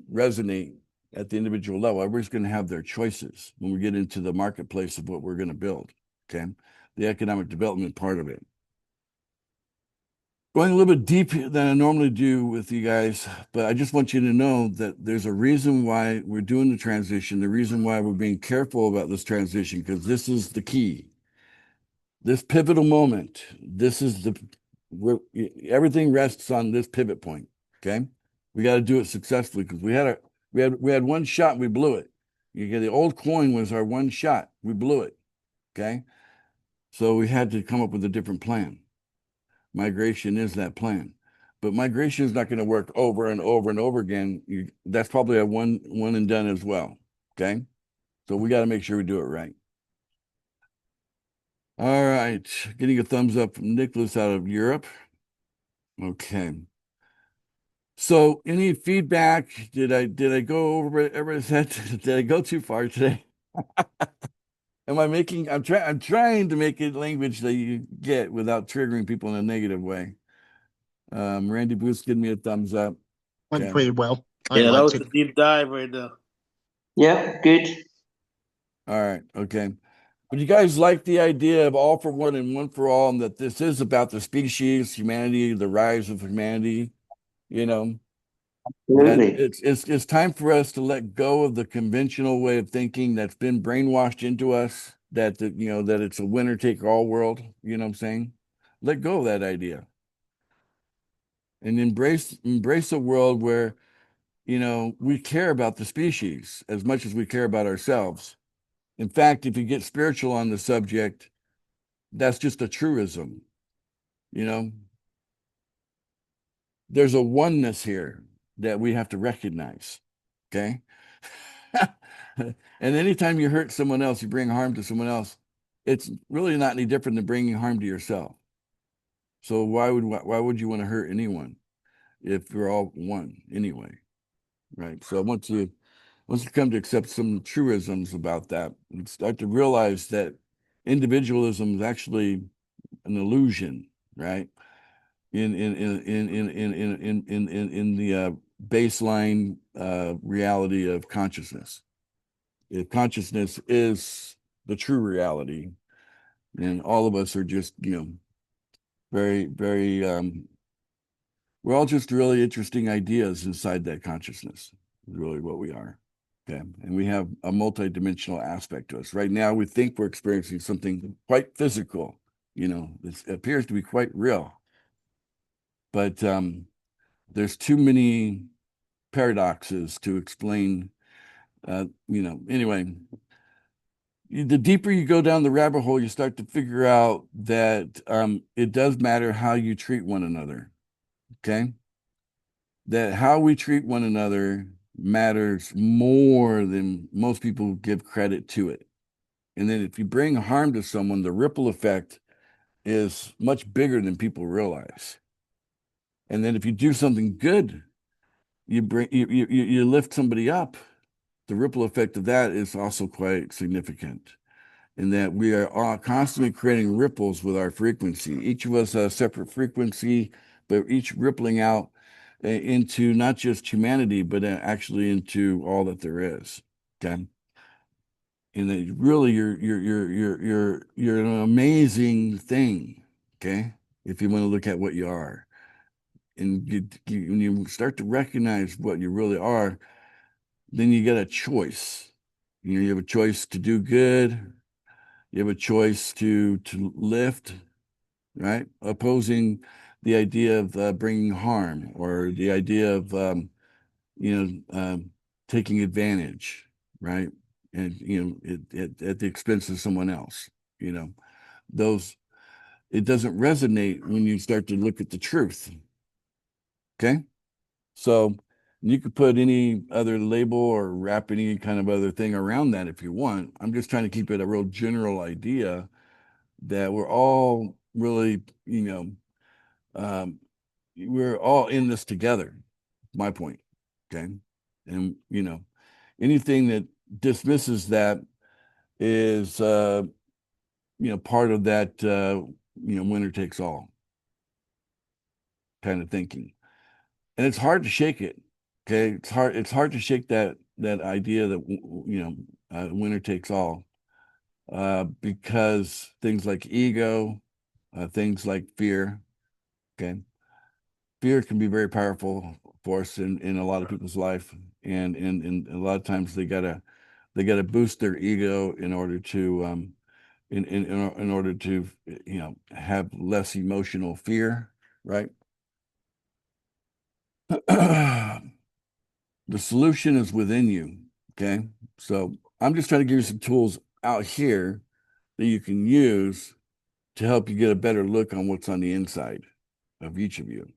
A: resonate at the individual level. Everybody's going to have their choices when we get into the marketplace of what we're going to build. Okay. The economic development part of it. Going a little bit deeper than I normally do with you guys, but I just want you to know that there's a reason why we're doing the transition, the reason why we're being careful about this transition, because this is the key. This pivotal moment, everything rests on this pivot point. Okay. We got to do it successfully because we had one shot and we blew it. The old coin was our one shot. We blew it. Okay. So we had to come up with a different plan. Migration is that plan, but migration is not going to work over and over and over again. That's probably a one and done as well. Okay. So we got to make sure we do it right. All right. Getting a thumbs up from Nicholas out of Europe. Okay. So any feedback? Did I go over everybody's head? Did I go too far today? I'm trying to make it language that you get without triggering people in a negative way. Randy Booth, give me a thumbs up.
B: Went
A: Okay.
B: pretty well. I
G: Yeah, that was
B: liked
G: a
B: it.
G: deep dive right there.
H: Yeah, good.
A: All right. Okay. But you guys like the idea of all for one and one for all, and that this is about the species, humanity, the rise of humanity, that
H: Absolutely.
A: it's time for us to let go of the conventional way of thinking that's been brainwashed into us, that it's a winner take all world. You know what I'm saying? Let go of that idea and embrace a world where, we care about the species as much as we care about ourselves. In fact, if you get spiritual on the subject, that's just a truism. There's a oneness here that we have to recognize. Okay. And anytime you hurt someone else, you bring harm to someone else, it's really not any different than bringing harm to yourself. So why would you want to hurt anyone if we're all one anyway? Right. So once you come to accept some truisms about that, and start to realize that individualism is actually an illusion, right? In the baseline reality of consciousness. If consciousness is the true reality, and all of us are just, very, very we're all just really interesting ideas inside that consciousness, is really what we are. Okay. And we have a multidimensional aspect to us. Right now, we think we're experiencing something quite physical, it appears to be quite real. But there's too many paradoxes to explain, anyway. The deeper you go down the rabbit hole, you start to figure out that it does matter how you treat one another. Okay. That how we treat one another matters more than most people give credit to it. And then if you bring harm to someone, the ripple effect is much bigger than people realize. And then if you do something good, you lift somebody up, the ripple effect of that is also quite significant. In that we are all constantly creating ripples with our frequency. Each of us has a separate frequency, but each rippling out into not just humanity, but actually into all that there is. Okay. And that really you're an amazing thing. Okay. If you want to look at what you are. And when you start to recognize what you really are, then you get a choice. You have a choice to do good. You have a choice to lift, right? Opposing the idea of bringing harm or the idea of, taking advantage, right? And, at the expense of someone else, it doesn't resonate when you start to look at the truth. Okay. So you could put any other label or wrap any kind of other thing around that if you want. I'm just trying to keep it a real general idea that we're all really, we're all in this together. My point. Okay. And, anything that dismisses that is, part of that, winner takes all kind of thinking. And it's hard to shake it. Okay. It's hard to shake that idea that, winner takes all. Because things like ego, things like fear, okay, fear can be very powerful force in a lot of people's life, and a lot of times they gotta boost their ego in order to in order to have less emotional fear, right? The solution is within you. Okay, so I'm just trying to give you some tools out here that you can use to help you get a better look on what's on the inside of each of you.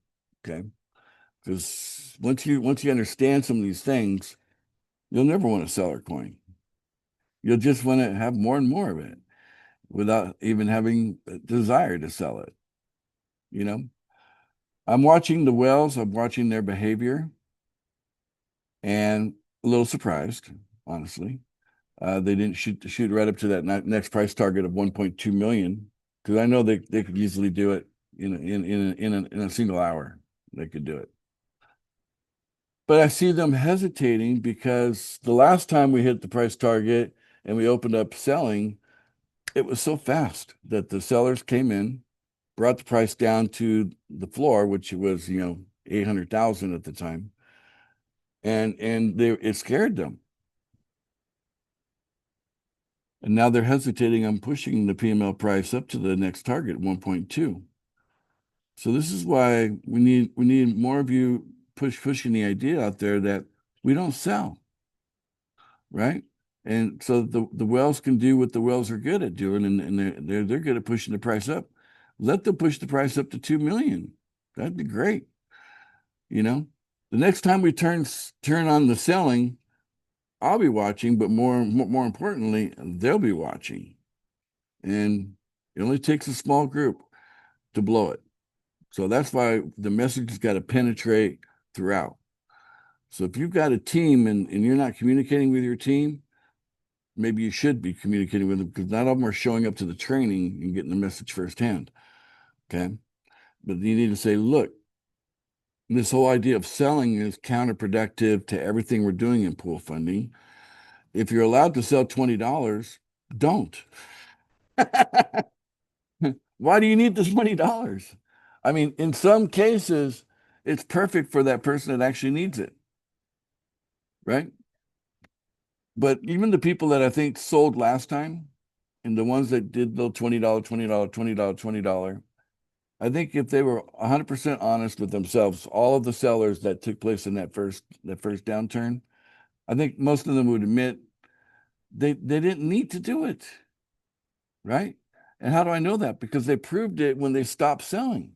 A: Okay. Because once you understand some of these things, you'll never want to sell our coin. You'll just want to have more and more of it without even having a desire to sell it. I'm watching the whales, I'm watching their behavior, and a little surprised, honestly. They didn't shoot right up to that next price target of 1.2 million, because I know they could easily do it in a single hour. They could do it. But I see them hesitating because the last time we hit the price target and we opened up selling, it was so fast that the sellers came in, brought the price down to the floor, which was 800,000 at the time, and it scared them. And now they're hesitating on pushing the PML price up to the next target, 1.2. So this is why we need more of you pushing the idea out there that we don't sell, right? And so the whales can do what the whales are good at doing, and they're good at pushing the price up. Let them push the price up to 2 million. That'd be great. The next time we turn on the selling, I'll be watching, but more importantly, they'll be watching. And it only takes a small group to blow it. So that's why the message has got to penetrate throughout. So if you've got a team and you're not communicating with your team, maybe you should be communicating with them, because not all of them are showing up to the training and getting the message firsthand. Okay. But you need to say, look, this whole idea of selling is counterproductive to everything we're doing in pool funding. If you're allowed to sell $20, don't. Why do you need this $20? I mean, in some cases, it's perfect for that person that actually needs it. Right? But even the people that I think sold last time and the ones that did the $20, $20, $20, $20, I think if they were 100% honest with themselves, all of the sellers that took place in that first downturn, I think most of them would admit they didn't need to do it. Right? And how do I know that? Because they proved it when they stopped selling.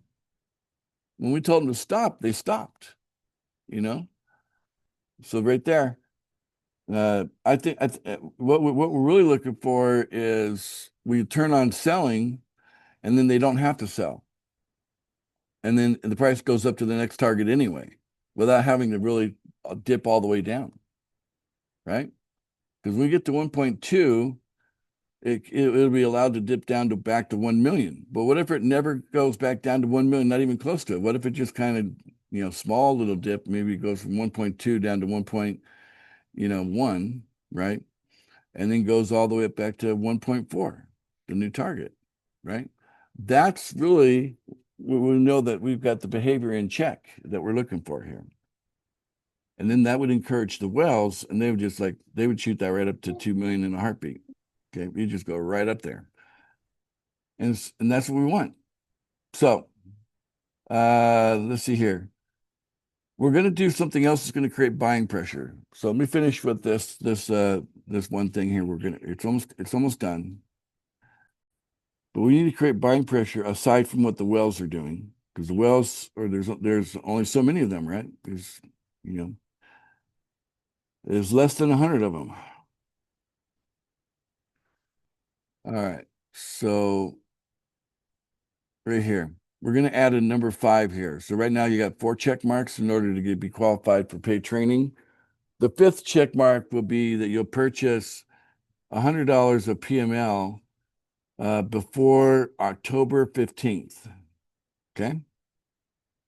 A: When we told them to stop, they stopped. You know? So right there, I think what we're really looking for is we turn on selling, and then they don't have to sell, and then the price goes up to the next target anyway, without having to really dip all the way down, right? Because when we get to 1.2, it'll be allowed to dip down to back to 1 million. But what if it never goes back down to 1 million? Not even close to it. What if it just kind of small little dip? Maybe it goes from 1.2 down to 1, right? And then goes all the way up back to 1.4, the new target, right? That's really, we know that we've got the behavior in check that we're looking for here. And then that would encourage the wells, and they would shoot that right up to 2 million in a heartbeat. Okay, you just go right up there. And that's what we want. So let's see here. We're going to do something else that's going to create buying pressure. So let me finish with this one thing here. It's almost done. But we need to create buying pressure aside from what the wells are doing, because the wells, or there's only so many of them, right? There's less than 100 of them. All right, so right here, we're going to add a number 5 here. So right now you got 4 check marks in order to be qualified for paid training. The 5th check mark will be that you'll purchase $100 of PML before October 15th. Okay.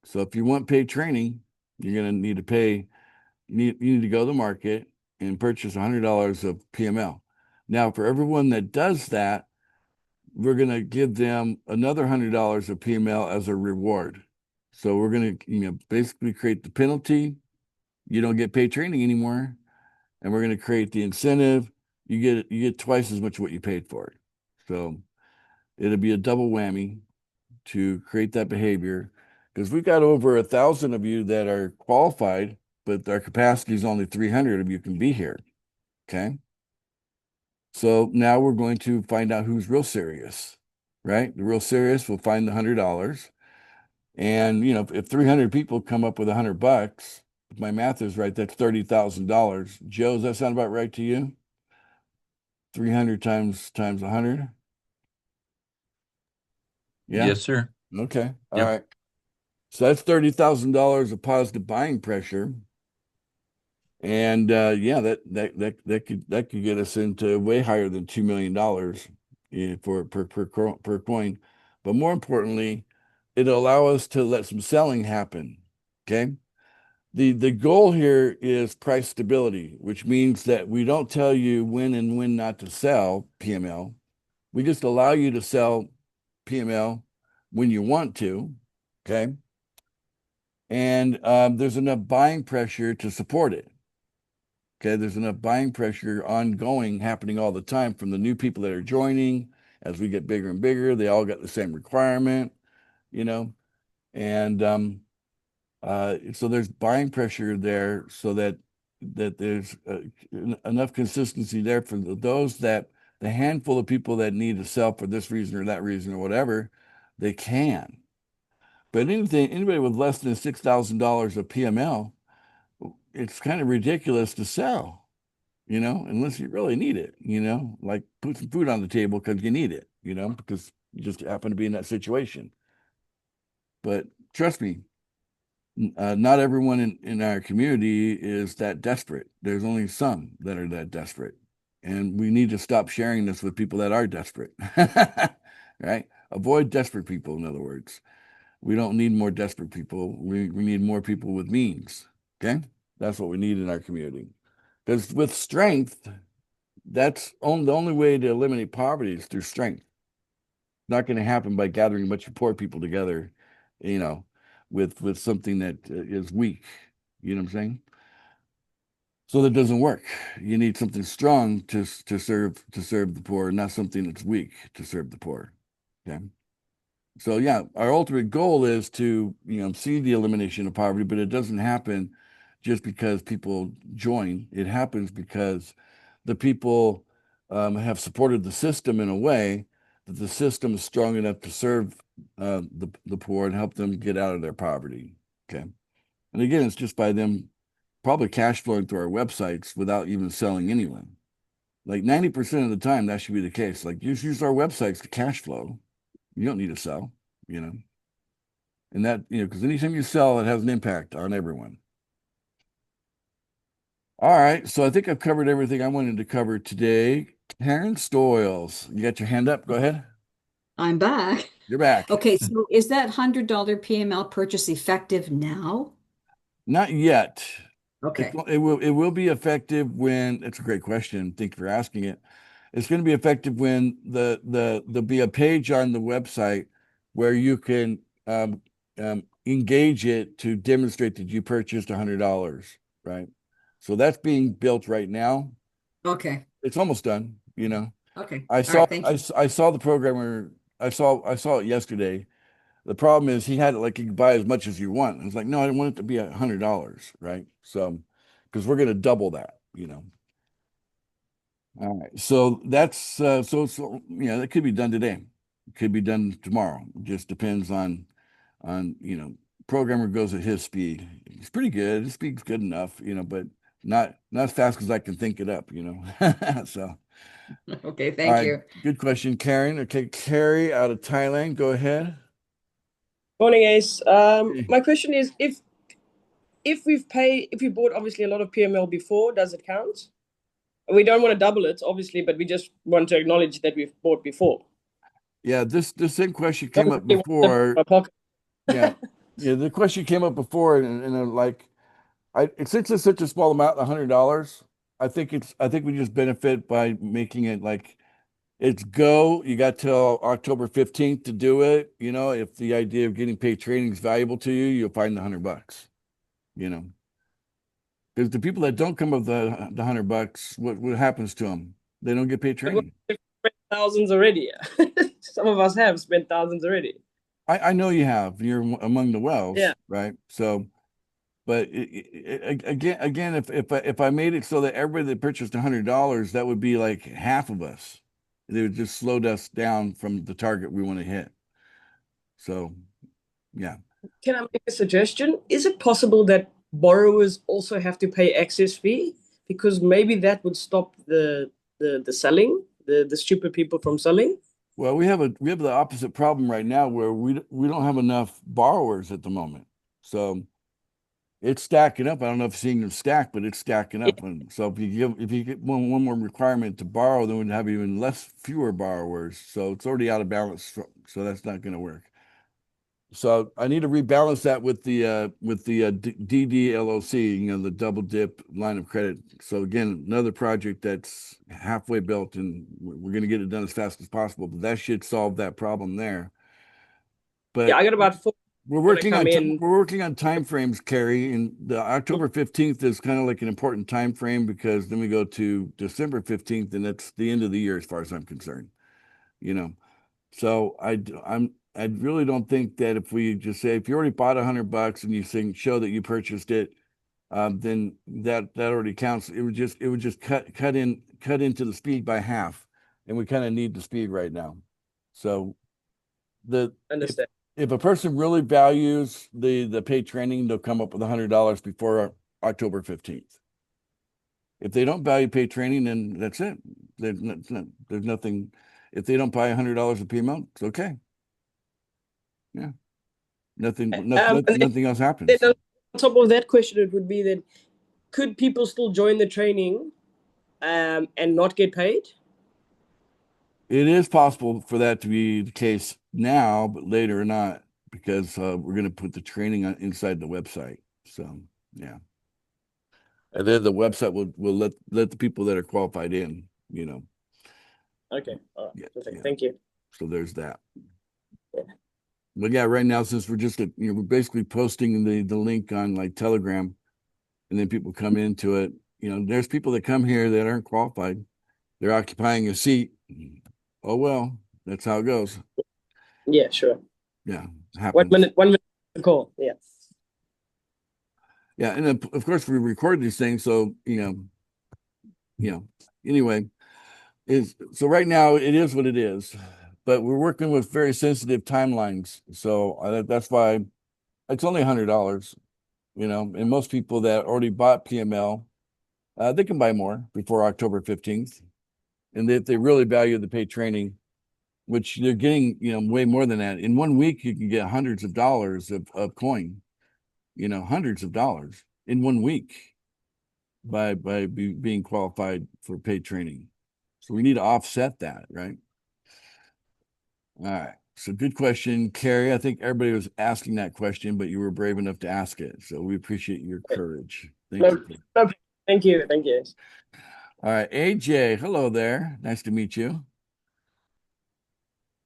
A: So if you want paid training, you're going to need to pay, you need to go to the market and purchase $100 of PML. Now, for everyone that does that, we're going to give them another $100 of PML as a reward. So we're going to, basically create the penalty. You don't get paid training anymore. And we're going to create the incentive. You get twice as much what you paid for it. So it'll be a double whammy to create that behavior, because we've got over 1,000 of you that are qualified, but our capacity is only 300 of you can be here. Okay. So now we're going to find out who's real serious, right? The real serious will find the $100. And, if 300 people come up with $100, if my math is right, that's $30,000. Joe, does that sound about right to you? 300 times 100? Yeah.
E: Yes, sir.
A: Okay. All
E: Yep.
A: right. So that's $30,000 of positive buying pressure. And that could get us into way higher than $2 million per coin. But more importantly, it'll allow us to let some selling happen. Okay. The goal here is price stability, which means that we don't tell you when and when not to sell PML. We just allow you to sell PML when you want to. Okay. And there's enough buying pressure to support it. Okay, there's enough buying pressure ongoing, happening all the time from the new people that are joining. As we get bigger and bigger, they all got the same requirement, and so there's buying pressure there, so that there's enough consistency there for those that the handful of people that need to sell for this reason or that reason or whatever, they can. But anybody with less than $6,000 of PML, it's kind of ridiculous to sell, unless you really need it, like put some food on the table because you need it, because you just happen to be in that situation. But trust me, not everyone in our community is that desperate. There's only some that are that desperate. And we need to stop sharing this with people that are desperate, right? Avoid desperate people, in other words. We don't need more desperate people. We need more people with means, okay? That's what we need in our community. Because with strength, that's the only way to eliminate poverty is through strength. Not going to happen by gathering a bunch of poor people together, with something that is weak. You know what I'm saying? So that doesn't work. You need something strong to serve the poor, not something that's weak to serve the poor. Okay. So yeah, our ultimate goal is to, see the elimination of poverty, but it doesn't happen just because people join. It happens because the people have supported the system in a way that the system is strong enough to serve the poor and help them get out of their poverty. Okay. And again, it's just by them probably cash flowing through our websites without even selling anyone. Like 90% of the time, that should be the case. Like just use our websites to cash flow. You don't need to sell, and that, because anytime you sell, it has an impact on everyone. All right. So I think I've covered everything I wanted to cover today. Karen Stoyles, you got your hand up. Go ahead.
C: I'm back.
A: You're back.
C: Okay, so is that $100 PML purchase effective now?
A: Not yet.
C: Okay.
A: It will be effective when, it's a great question. Thank you for asking it. It's going to be effective when there'll be a page on the website where you can engage it to demonstrate that you purchased $100, right? So that's being built right now.
C: Okay.
A: It's almost done,
C: Okay.
A: I
C: All
A: saw
C: right, thank you.
A: I saw the programmer. I saw it yesterday. The problem is he had it like you can buy as much as you want. I was like, no, I want it to be $100, right? So, because we're going to double that, All right. So that's so that could be done today. It could be done tomorrow. It just depends on programmer goes at his speed. It's pretty good. His speed's good enough, but not as fast as I can think it up, So
C: Okay,
A: all
C: thank
A: right,
C: you.
A: good question, Karen. Okay, Carrie out of Thailand. Go ahead.
G: Morning, Ace.
A: Hey.
G: My question is, if we bought obviously a lot of PML before, does it count? We don't want to double it, obviously, but we just want to acknowledge that we've bought before.
A: Yeah, this same question came up before. Yeah, the question came up before, and like, since it's such a small amount, $100, I think we just benefit by making it like it's go. You got till October 15th to do it. If the idea of getting paid training is valuable to you, you'll find the $100. Because the people that don't come up with the $100, what happens to them? They don't get paid training.
G: Thousands already. Some of us have spent thousands already.
A: I know you have. You're among the wells,
G: Yeah.
A: right? So, but again, if I made it so that everybody that purchased $100, that would be like half of us. They would just slow us down from the target we want to hit. So, yeah.
G: Can I make a suggestion? Is it possible that borrowers also have to pay access fee? Because maybe that would stop the selling, the stupid people from selling.
A: Well, we have the opposite problem right now where we don't have enough borrowers at the moment. So it's stacking up. I don't know if you're seeing them stack, but it's stacking up. And so if you get one more requirement to borrow, then we'd have even fewer borrowers. So it's already out of balance. So that's not going to work. So I need to rebalance that with the DDLOC, the double dip line of credit. So again, another project that's halfway built, and we're going to get it done as fast as possible. But that should solve that problem there. But
G: yeah, I got about 4.
A: We're working on time frames, Carrie, and the October 15th is kind of like an important time frame because then we go to December 15th, and that's the end of the year as far as I'm concerned. So I really don't think that if we just say if you already bought $100 and you show that you purchased it, then that already counts. It would just cut into the speed by half, and we kind of need the speed right now. So
G: Understand.
A: If a person really values the paid training, they'll come up with $100 before October 15th. If they don't value paid training, then that's it. There's nothing. If they don't buy $100 of PML, it's okay. Yeah, nothing else happens.
G: On top of that question, it would be that could people still join the training and not get paid?
A: It is possible for that to be the case now, but later or not, because we're going to put the training inside the website. So yeah, and then the website will let the people that are qualified in.
G: Okay. All right.
A: Yeah,
G: Perfect.
A: yeah.
G: Thank you.
A: So there's that.
G: Yeah.
A: But yeah, right now, since we're just, we're basically posting the link on like Telegram, and then people come into it. There's people that come here that aren't qualified. They're occupying a seat. Oh, well, that's how it goes.
G: Yeah, sure.
A: Yeah, happens.
G: 1 minute to call. Yeah.
A: Yeah, and then, of course we record these things, so anyway, so right now it is what it is, but we're working with very sensitive timelines, so that's why it's only $100, and most people that already bought PML, they can buy more before October 15th, and if they really value the paid training, which they're getting, way more than that. In 1 week, you can get hundreds of dollars of coin, hundreds of dollars in 1 week by being qualified for paid training. So we need to offset that, right? All right. So good question, Carrie. I think everybody was asking that question, but you were brave enough to ask it. So we appreciate your courage. Thank you.
G: Thank you. Thank you.
A: All right, AJ, hello there. Nice to meet you.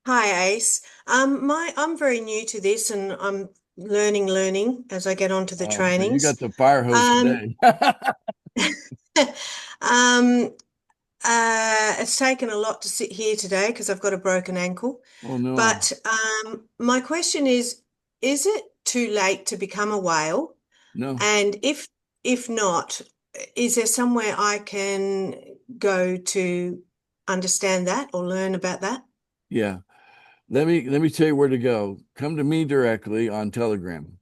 I: Hi, Ace. I'm very new to this, and I'm learning as I get onto the
A: So you
I: trainings.
A: got the fire hose today.
I: It's taken a lot to sit here today because I've got a broken ankle.
A: Oh no.
I: But my question is it too late to become a whale?
A: No.
I: And if not, is there somewhere I can go to understand that or learn about that?
A: Yeah. Let me tell you where to go. Come to me directly on Telegram.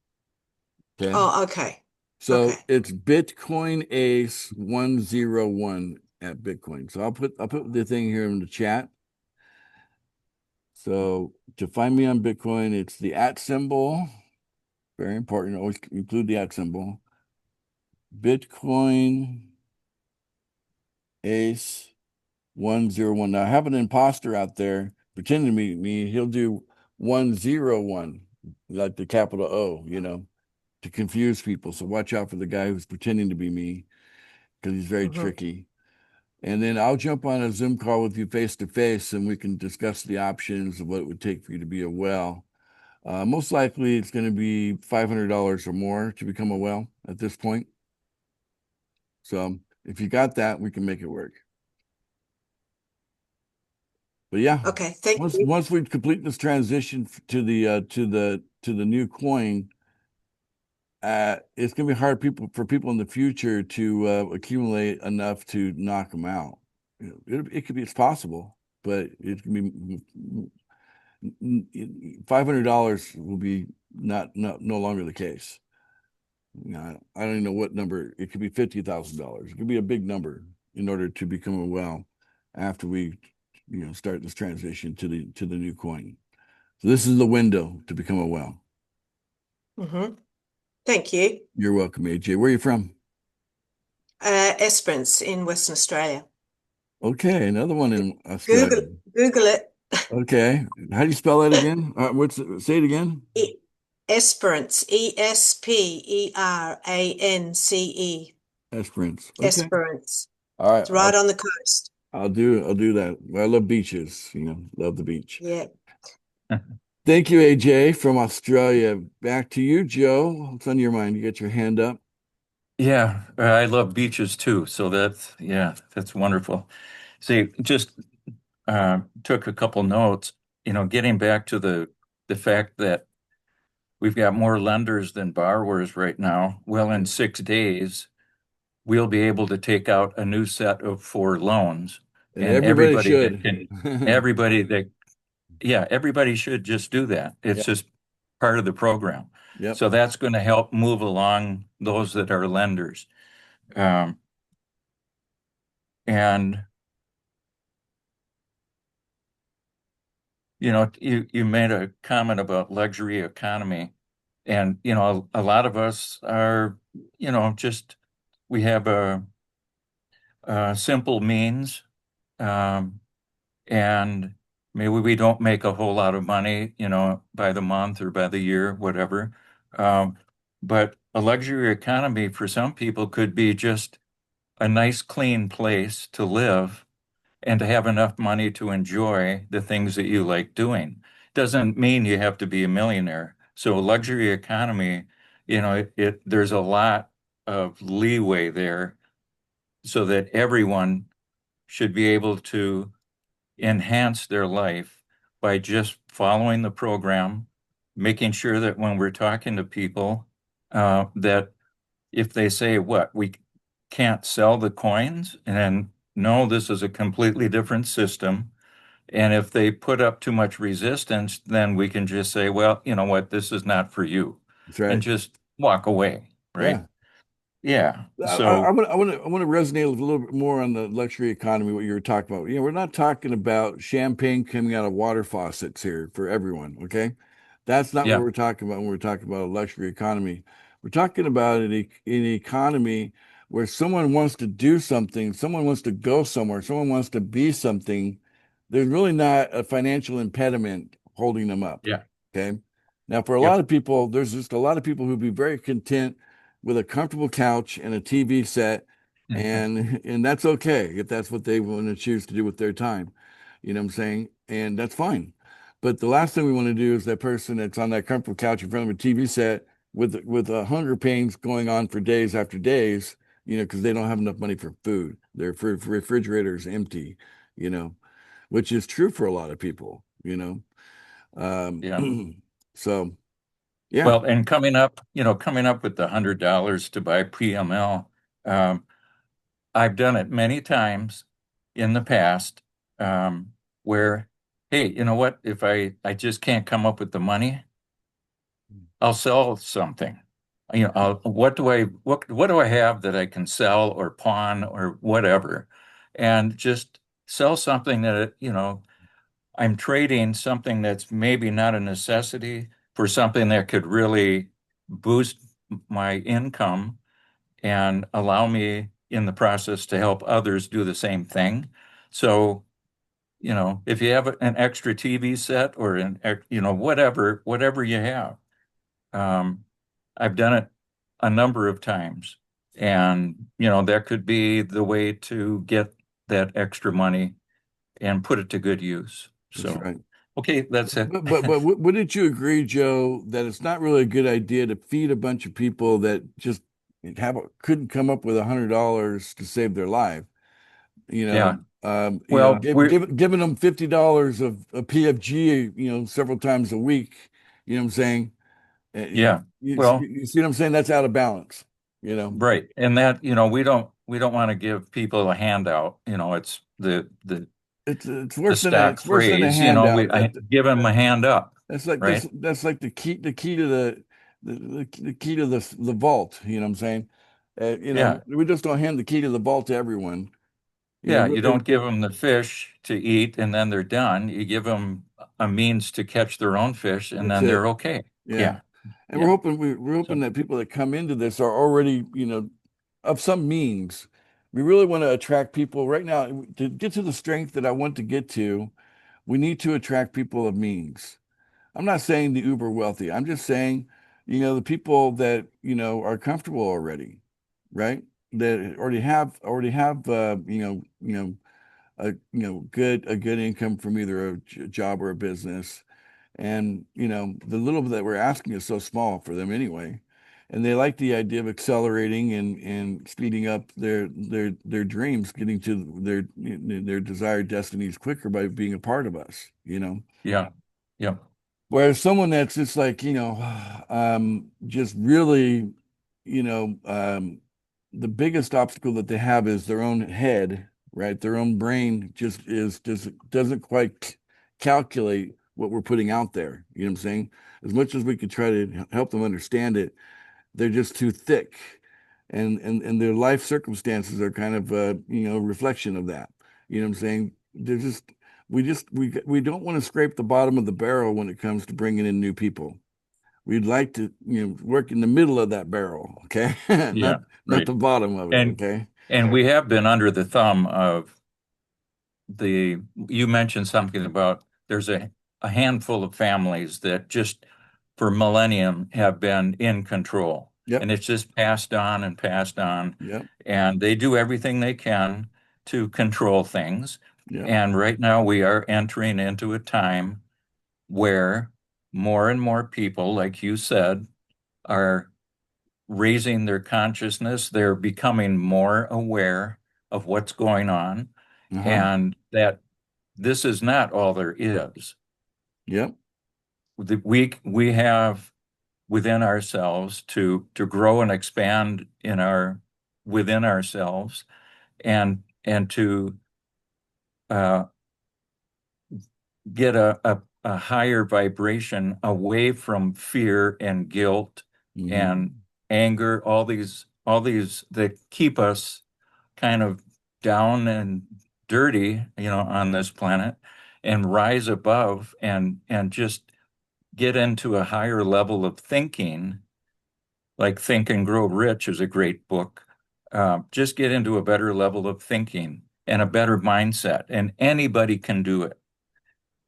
A: Okay.
I: Oh, okay.
A: So
I: Okay.
A: it's Bitcoin Ace 101 at Bitcoin. So I'll put the thing here in the chat. So to find me on Bitcoin, it's the @ symbol. Very important. Always include the @ symbol. Bitcoin Ace 101. Now I have an imposter out there pretending to be me. He'll do 101, like the capital O, to confuse people. So watch out for the guy who's pretending to be me, because he's very tricky. And then I'll jump on a Zoom call with you face to face, and we can discuss the options of what it would take for you to be a whale. Most likely it's going to be $500 or more to become a whale at this point. So if you got that, we can make it work. But yeah,
I: Okay, thank you.
A: Once we complete this transition to the new coin, it's gonna be hard for people in the future to accumulate enough to knock them out. It's possible, but it can be $500 will be no longer the case. I don't even know what number. It could be $50,000. It could be a big number in order to become a whale after we start this transition to the new coin. So this is the window to become a whale.
I: Thank you.
A: You're welcome, AJ. Where are you from?
I: Esperance in Western Australia.
A: Okay, another one in Australia.
I: Google it.
A: Okay, how do you spell that again? Say it again.
I: Esperance, ESPERANCE.
A: Esperance. Okay.
I: Esperance.
A: All right.
I: It's right on the coast.
A: I'll do that. I love beaches. Love the beach.
I: Yeah.
A: Thank you, AJ from Australia. Back to you, Joe. What's on your mind? You got your hand up.
E: Yeah, I love beaches too. So that's wonderful. See, just took a couple notes, getting back to the fact that we've got more lenders than borrowers right now. Well, in 6 days, we'll be able to take out a new set of 4 loans.
A: And everybody should.
E: Everybody should just do that. It's just part of the program.
A: Yep.
E: So that's going to help move along those that are lenders. And you made a comment about luxury economy, and a lot of us are just we have a simple means, and maybe we don't make a whole lot of money by the month or by the year, whatever, but a luxury economy for some people could be just a nice clean place to live and to have enough money to enjoy the things that you like doing. doesn't mean you have to be a millionaire. So luxury economy, there's a lot of leeway there so that everyone should be able to enhance their life by just following the program, making sure that when we're talking to people, that if they say, what, we can't sell the coins, and no, this is a completely different system. And if they put up too much resistance, then we can just say, well, you know what, this is not for you.
A: That's right.
E: And just walk away, right? Yeah.
A: I
E: So
A: want to resonate a little bit more on the luxury economy, what you were talking about. We're not talking about champagne coming out of water faucets here for everyone, okay? That's not what
E: yeah,
A: we're talking about when we're talking about a luxury economy. We're talking about an economy where someone wants to do something, someone wants to go somewhere, someone wants to be something. There's really not a financial impediment holding them up,
E: yeah,
A: okay? Now, for a
E: yep,
A: lot of people, there's just a lot of people who'd be very content with a comfortable couch and a TV set,
E: mhm,
A: and that's okay if that's what they want to choose to do with their time. You know what I'm saying? And that's fine. But the last thing we want to do is that person that's on that comfortable couch in front of a TV set with hunger pains going on for days after days, because they don't have enough money for food. Their refrigerator is empty, you know, which is true for a lot of people.
E: yeah.
A: So yeah,
E: Well, and coming up with the $100 to buy PML, I've done it many times in the past, where, hey, you know what? If I just can't come up with the money, I'll sell something. What do I have that I can sell or pawn or whatever, and just sell something that, I'm trading something that's maybe not a necessity for something that could really boost my income and allow me in the process to help others do the same thing. So, if you have an extra TV set or whatever you have, I've done it a number of times. And, that could be the way to get that extra money and put it to good use.
A: that's
E: So,
A: right.
E: okay, that's it.
A: But wouldn't you agree, Joe, that it's not really a good idea to feed a bunch of people that just couldn't come up with $100 to save their life?
E: Yeah.
A: Well,
E: Well, we're
A: giving them $50 of PFG, several times a week. You know what I'm saying?
E: yeah. Well,
A: You see what I'm saying? That's out of balance.
E: right. And that, we don't want to give people a handout. It's the
A: It's
E: the
A: worse than
E: stock
A: it's worse than a
E: phrase,
A: handout.
E: I give them a hand up,
A: That's like
E: right?
A: that's like the key to the key to the vault. You know what I'm saying?
E: Yeah.
A: We just don't hand the key to the vault to everyone.
E: Yeah. You don't give them the fish to eat and then they're done. You give them a means to catch their own fish and
A: That's
E: then they're
A: it.
E: okay.
A: Yeah.
E: Yeah.
A: And
E: Yeah.
A: we're hoping
E: So,
A: that people that come into this are already, of some means. We really want to attract people right now to get to the strength that I want to get to. We need to attract people of means. I'm not saying the uber wealthy. I'm just saying, the people that, are comfortable already, right? That already have a good income from either a job or a business. And, the little bit that we're asking is so small for them anyway. And they like the idea of accelerating and speeding up their dreams, getting to their desired destinies quicker by being a part of us.
E: yeah. Yeah.
A: Whereas someone that's just like, just really, the biggest obstacle that they have is their own head, right? Their own brain just doesn't quite calculate what we're putting out there. You know what I'm saying? As much as we could try to help them understand it, they're just too thick. And their life circumstances are kind of a reflection of that. You know what I'm saying? They're just we don't want to scrape the bottom of the barrel when it comes to bringing in new people. We'd like to, work in the middle of that barrel, okay?
E: Yeah.
A: Not
E: Right.
A: the bottom of it,
E: And
A: okay?
E: and we have been under the thumb of you mentioned something about there's a handful of families that just for millennium have been in control.
A: Yep.
E: And it's just passed on and passed on.
A: Yep.
E: And they do everything they can to control things.
A: Yep.
E: And right now we are entering into a time where more and more people, like you said, are raising their consciousness. They're becoming more aware of what's going on, and that this is not all there is.
A: Yep.
E: We have within ourselves to grow and expand within ourselves, and to get a higher vibration away from fear and guilt and anger, all these that keep us kind of down and dirty, on this planet, and rise above and just get into a higher level of thinking. Like Think and Grow Rich is a great book. Just get into a better level of thinking and a better mindset, and anybody can do it.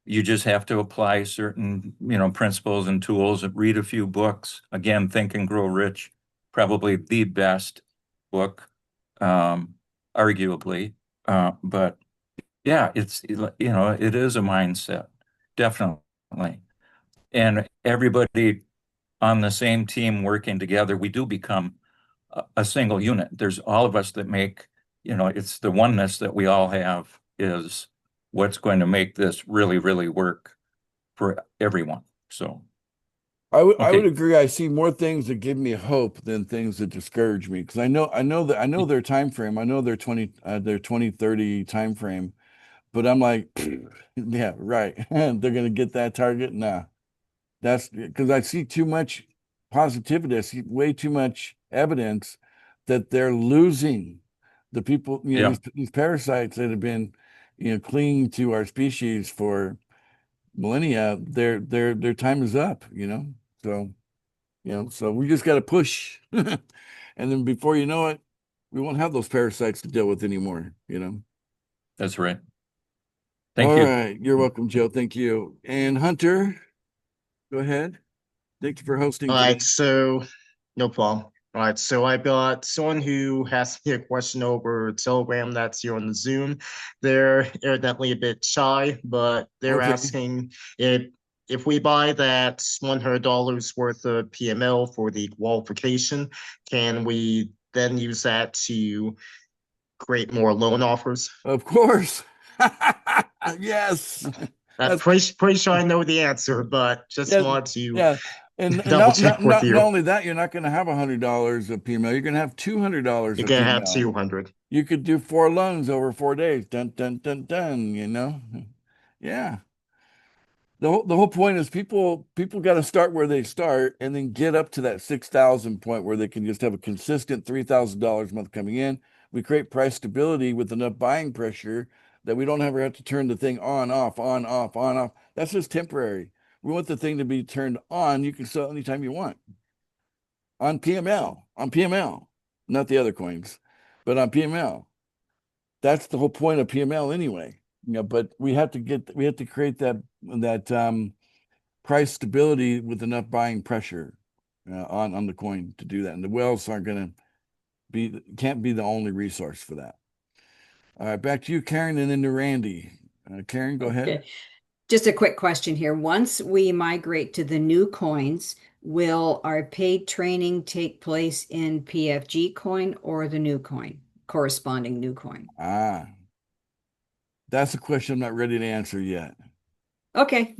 E: You just have to apply certain, principles and tools, and read a few books. Again, Think and Grow Rich, probably the best book, arguably. But yeah, it is a mindset, definitely. And everybody on the same team working together, we do become a single unit. There's all of us that make, it's the oneness that we all have is what's going to make this really, really work for everyone. So
A: I would agree. I see more things that give me hope than things that discourage me, because I know their time frame. I know their 2030 time frame, but I'm like, yeah, right. They're gonna get that target. Nah, that's because I see too much positivity. I see way too much evidence that they're losing the people. These parasites that have been, clinging to our species for millennia. Their time is up. So, so we just got to push. And then before you know it, we won't have those parasites to deal with anymore,
E: That's right. Thank
A: All
E: you.
A: right. You're welcome, Joe. Thank you. And Hunter, go ahead. Thank you for hosting.
J: All right. So no problem. All right. So I got someone who has a question over Telegram that's here on the Zoom. They're evidently a bit shy, but they're asking if we buy that $100 worth of PML for the qualification, can we then use that to create more loan offers?
A: Of course. Yes.
J: I'm pretty sure I know the answer, but just want to
A: and
J: double check with you.
A: Not only that, you're not going to have $100 of PML. You're going to have $200.
J: You're going to have 200.
A: You could do 4 loans over 4 days. Dun, dun, dun, dun, Yeah. The whole point is people got to start where they start and then get up to that 6,000 point where they can just have a consistent $3,000 a month coming in. We create price stability with enough buying pressure that we don't ever have to turn the thing on, off, on, off, on, off. That's just temporary. We want the thing to be turned on. You can sell anytime you want. On PML, not the other coins, but on PML. That's the whole point of PML anyway. But we have to create that price stability with enough buying pressure on the coin to do that. And the whales can't be the only resource for that. All right, back to you, Karen, and then to Randy. Karen, go ahead.
C: Okay. Just a quick question here. Once we migrate to the new coins, will our paid training take place in PFG coin or the new coin, corresponding new coin?
A: That's a question I'm not ready to answer yet.
C: Okay.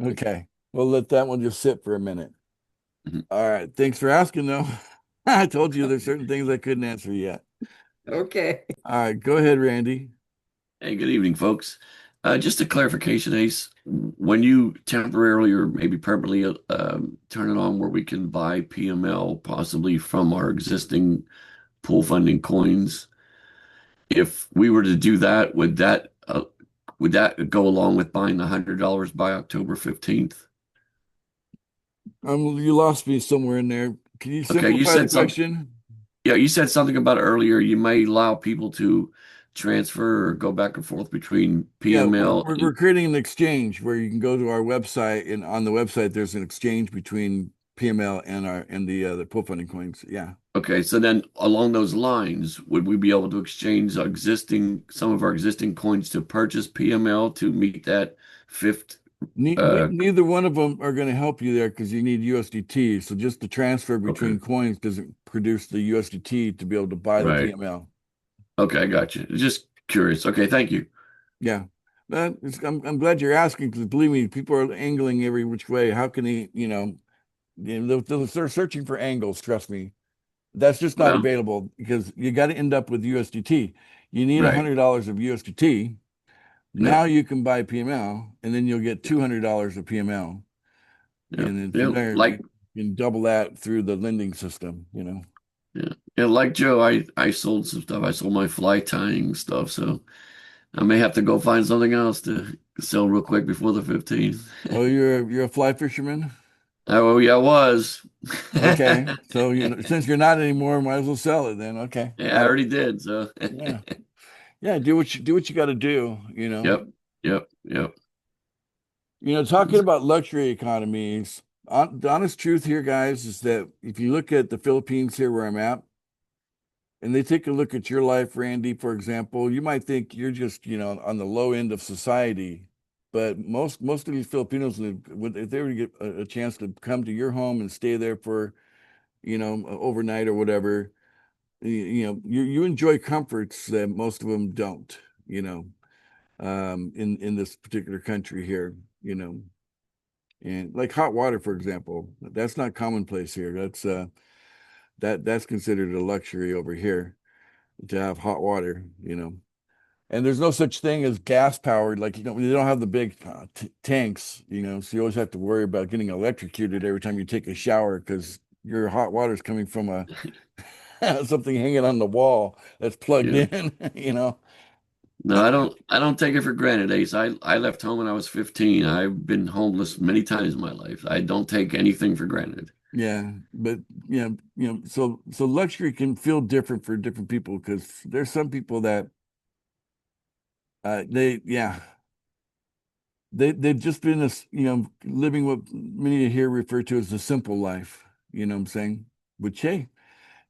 A: Okay. We'll let that one just sit for a minute. All right. Thanks for asking, though. I told you there's certain things I couldn't answer yet.
C: Okay.
A: All right. Go ahead, Randy.
K: Hey, good evening, folks. Just a clarification, Ace. When you temporarily or maybe permanently turn it on where we can buy PML possibly from our existing pool funding coins, if we were to do that, would that go along with buying the $100 by October 15th?
A: You lost me somewhere in there. Can you simplify the question?
K: Yeah, you said something about earlier. You may allow people to transfer or go back and forth between PML.
A: Yeah, we're creating an exchange where you can go to our website, and on the website there's an exchange between PML and the pool funding coins. Yeah.
K: Okay, so then along those lines, would we be able to exchange some of our existing coins to purchase PML to meet that fifth
A: Neither one of them are going to help you there because you need USDT. So just the transfer between coins doesn't produce the USDT to be able to buy the
K: Right.
A: PML.
K: Okay, I got you. Just curious. Okay, thank you.
A: Yeah. I'm glad you're asking because believe me, people are angling every which way. How can he, they're searching for angles, trust me. That's just not
K: Well,
A: available because you got to end up with USDT. You need
K: right.
A: $100 of USDT. Now
K: Yep.
A: you can buy PML, and then you'll get $200 of PML,
K: Yep.
A: and then
K: Yeah,
A: from there
K: like
A: you can double that through the lending system.
K: yeah, like Joe, I sold some stuff. I sold my fly tying stuff, so I may have to go find something else to sell real quick before the 15th.
A: Oh, you're a fly fisherman?
K: Oh yeah, I was.
A: Okay, so since you're not anymore, might as well sell it then. Okay,
K: Yeah, I already did. So
A: yeah, yeah. Do what you got to do.
K: Yep. Yep.
A: Talking about luxury economies. The honest truth here, guys, is that if you look at the Philippines here, where I'm at, and they take a look at your life, Randy, for example, you might think you're just, on the low end of society. But most of these Filipinos, if they were to get a chance to come to your home and stay there for, overnight or whatever, you enjoy comforts that most of them don't, in this particular country here, and like hot water, for example, that's not commonplace here. That's considered a luxury over here to have hot water, and there's no such thing as gas powered. Like, they don't have the big tanks, so you always have to worry about getting electrocuted every time you take a shower because your hot water is coming from something hanging on the wall that's plugged
K: Yeah.
A: in.
K: No, I don't take it for granted, Ace. I left home when I was 15. I've been homeless many times in my life. I don't take anything for granted.
A: Yeah, but so luxury can feel different for different people because there's some people that they've just been this, living what many here refer to as the simple life, you know what I'm saying? Which, hey,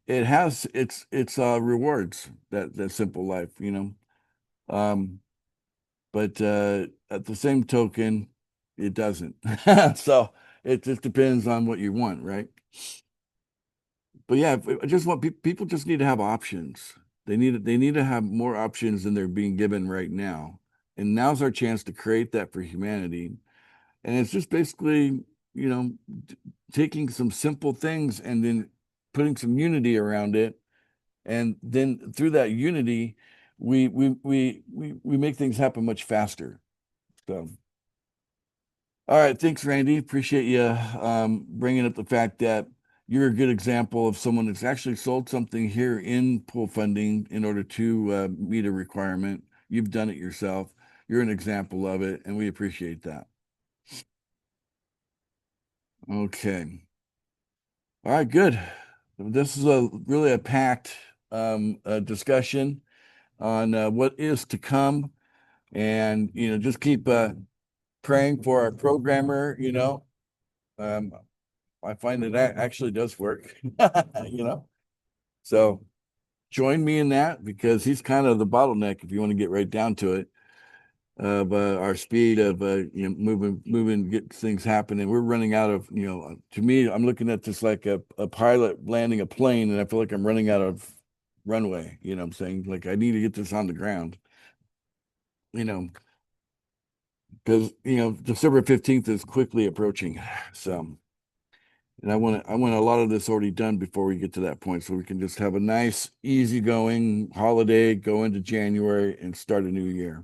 A: it has its rewards, that simple life, but at the same token, it doesn't. So it just depends on what you want, right? But yeah, I just want people just need to have options. They need to have more options than they're being given right now. And now's our chance to create that for humanity. And it's just basically, taking some simple things and then putting some unity around it. And then through that unity, we make things happen much faster. So, all right, thanks, Randy. Appreciate you bringing up the fact that you're a good example of someone that's actually sold something here in pool funding in order to meet a requirement. You've done it yourself. You're an example of it, and we appreciate that. Okay. All right, good. This is really a packed discussion on what is to come, and just keep praying for our programmer. I find that actually does work. So join me in that because he's kind of the bottleneck if you want to get right down to it of our speed of moving, get things happening. We're running out of, to me, I'm looking at this like a pilot landing a plane, and I feel like I'm running out of runway. You know what I'm saying? Like I need to get this on the ground. Because December 15th is quickly approaching. So, and I want a lot of this already done before we get to that point, so we can just have a nice, easygoing holiday, go into January, and start a new year.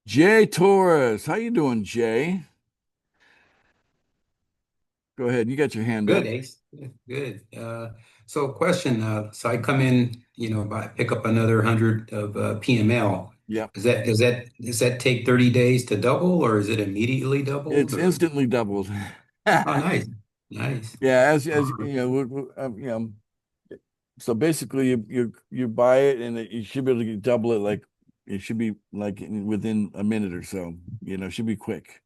A: Jay Torres, how you doing, Jay? Go ahead. You got your hand
L: Good,
A: up.
L: Ace. Good. So question, so I come in, pick up another 100 of PML.
A: Yeah.
L: Does that take 30 days to double, or is it immediately doubled?
A: It's instantly doubled.
L: Oh, nice. Nice.
A: Yeah, as so basically you buy it and you should be able to double it, like it should be like within a minute or so. It should be quick.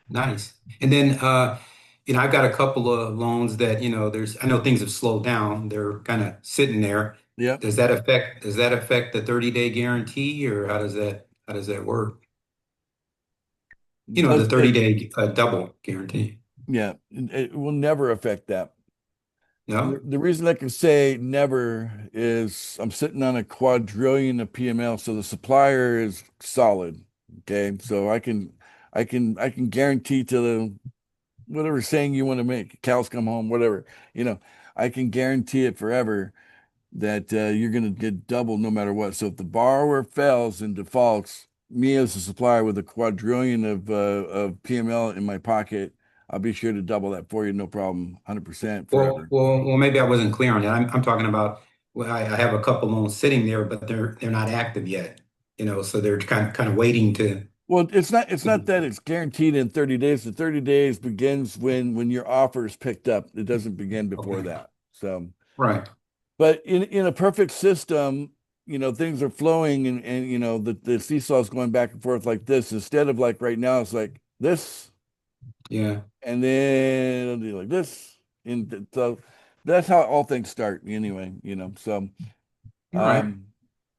L: Nice. And then I've got a couple of loans that, I know things have slowed down. They're kind of sitting there.
A: Yeah.
L: Does that affect the 30-day guarantee, or how does that work? You know, the
A: Does it-
L: 30-day double guarantee.
A: Yeah, it will never affect that.
L: No?
A: The reason I can say never is I'm sitting on a quadrillion of PML, so the supplier is solid. Okay, so I can guarantee to the whatever saying you want to make, cows come home, whatever, I can guarantee it forever that you're going to get double no matter what. So if the borrower fails and defaults, me as a supplier with a quadrillion of PML in my pocket, I'll be sure to double that for you, no problem, 100% forever.
L: Well, maybe I wasn't clear on that. I'm talking about, well, I have a couple loans sitting there, but they're not active yet. So they're kind of waiting to.
A: Well, it's not that it's guaranteed in 30 days. The 30 days begins when your offer is picked up. It doesn't begin before that. So
L: Right.
A: but in a perfect system, things are flowing and the seesaw is going back and forth like this instead of like right now, it's like this.
L: Yeah.
A: And then it'll do like this. And so that's how all things start anyway, so
L: Right.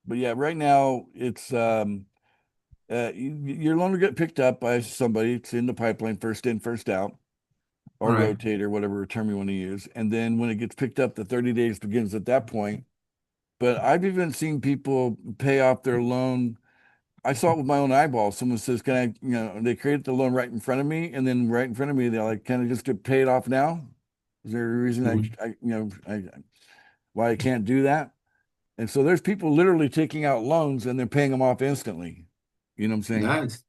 A: but yeah, right now it's your loan will get picked up by somebody. It's in the pipeline, first in, first out, or
L: Right.
A: rotate, or whatever term you want to use. And then when it gets picked up, the 30 days begins at that point. But I've even seen people pay off their loan. I saw it with my own eyeballs. Someone says, "Can I?" They created the loan right in front of me, and then right in front of me, they're like, "Can I just get paid off now? Is there a reason why I can't do that?" And so there's people literally taking out loans and they're paying them off instantly. You know what I'm saying?
L: Nice.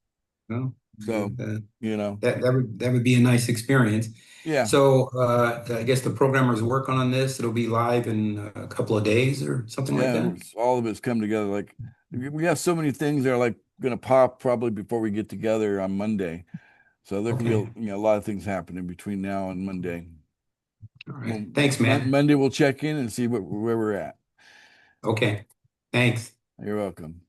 L: Well,
A: So,
L: that would be a nice experience.
A: Yeah.
L: So I guess the programmers working on this. It'll be live in a couple of days or something like that.
A: All of it's come together. Like we have so many things that are like going to pop probably before we get together on Monday. So there can be a lot of things happening between now and Monday.
L: All right. Thanks, man.
A: Monday we'll check in and see where we're at.
L: Okay. Thanks.
A: You're welcome.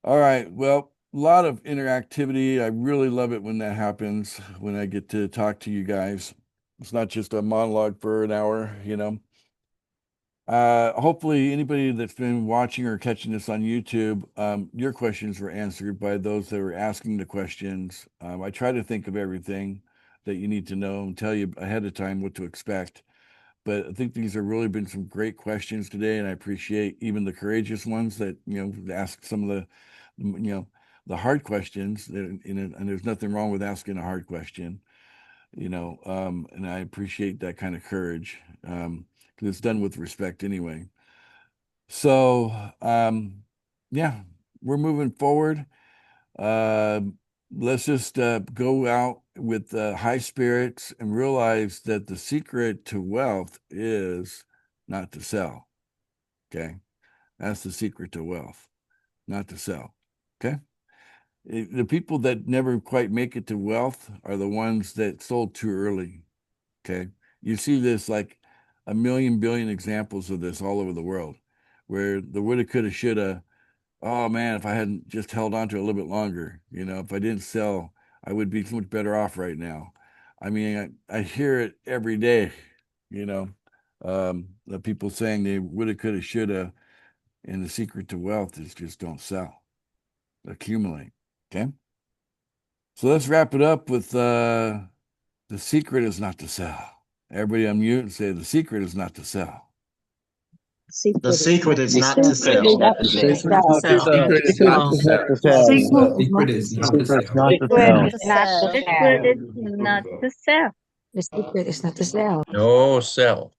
A: All right. Well, a lot of interactivity. I really love it when that happens, when I get to talk to you guys. It's not just a monologue for an hour, Hopefully anybody that's been watching or catching this on YouTube, your questions were answered by those that were asking the questions. I try to think of everything that you need to know and tell you ahead of time what to expect. But I think these have really been some great questions today, and I appreciate even the courageous ones that, ask some of the hard questions. And there's nothing wrong with asking a hard question, and I appreciate that kind of courage. Because it's done with respect anyway. So, yeah, we're moving forward. Let's just go out with high spirits and realize that the secret to wealth is not to sell. Okay. That's the secret to wealth, not to sell. Okay. The people that never quite make it to wealth are the ones that sold too early. Okay. You see this like a million billion examples of this all over the world, where the woulda, coulda, shoulda. Oh man, if I hadn't just held on to it a little bit longer, if I didn't sell, I would be so much better off right now. I mean, I hear it every day, the people saying they woulda, coulda, shoulda, and the secret to wealth is just don't sell, accumulate. Okay. So let's wrap it up with the secret is not to sell. Everybody unmute and say the secret is not to sell.
J: The secret is not to sell.
B: The secret is not to sell.
L: The secret is not to sell.
M: The secret is not to sell.
E: No sell.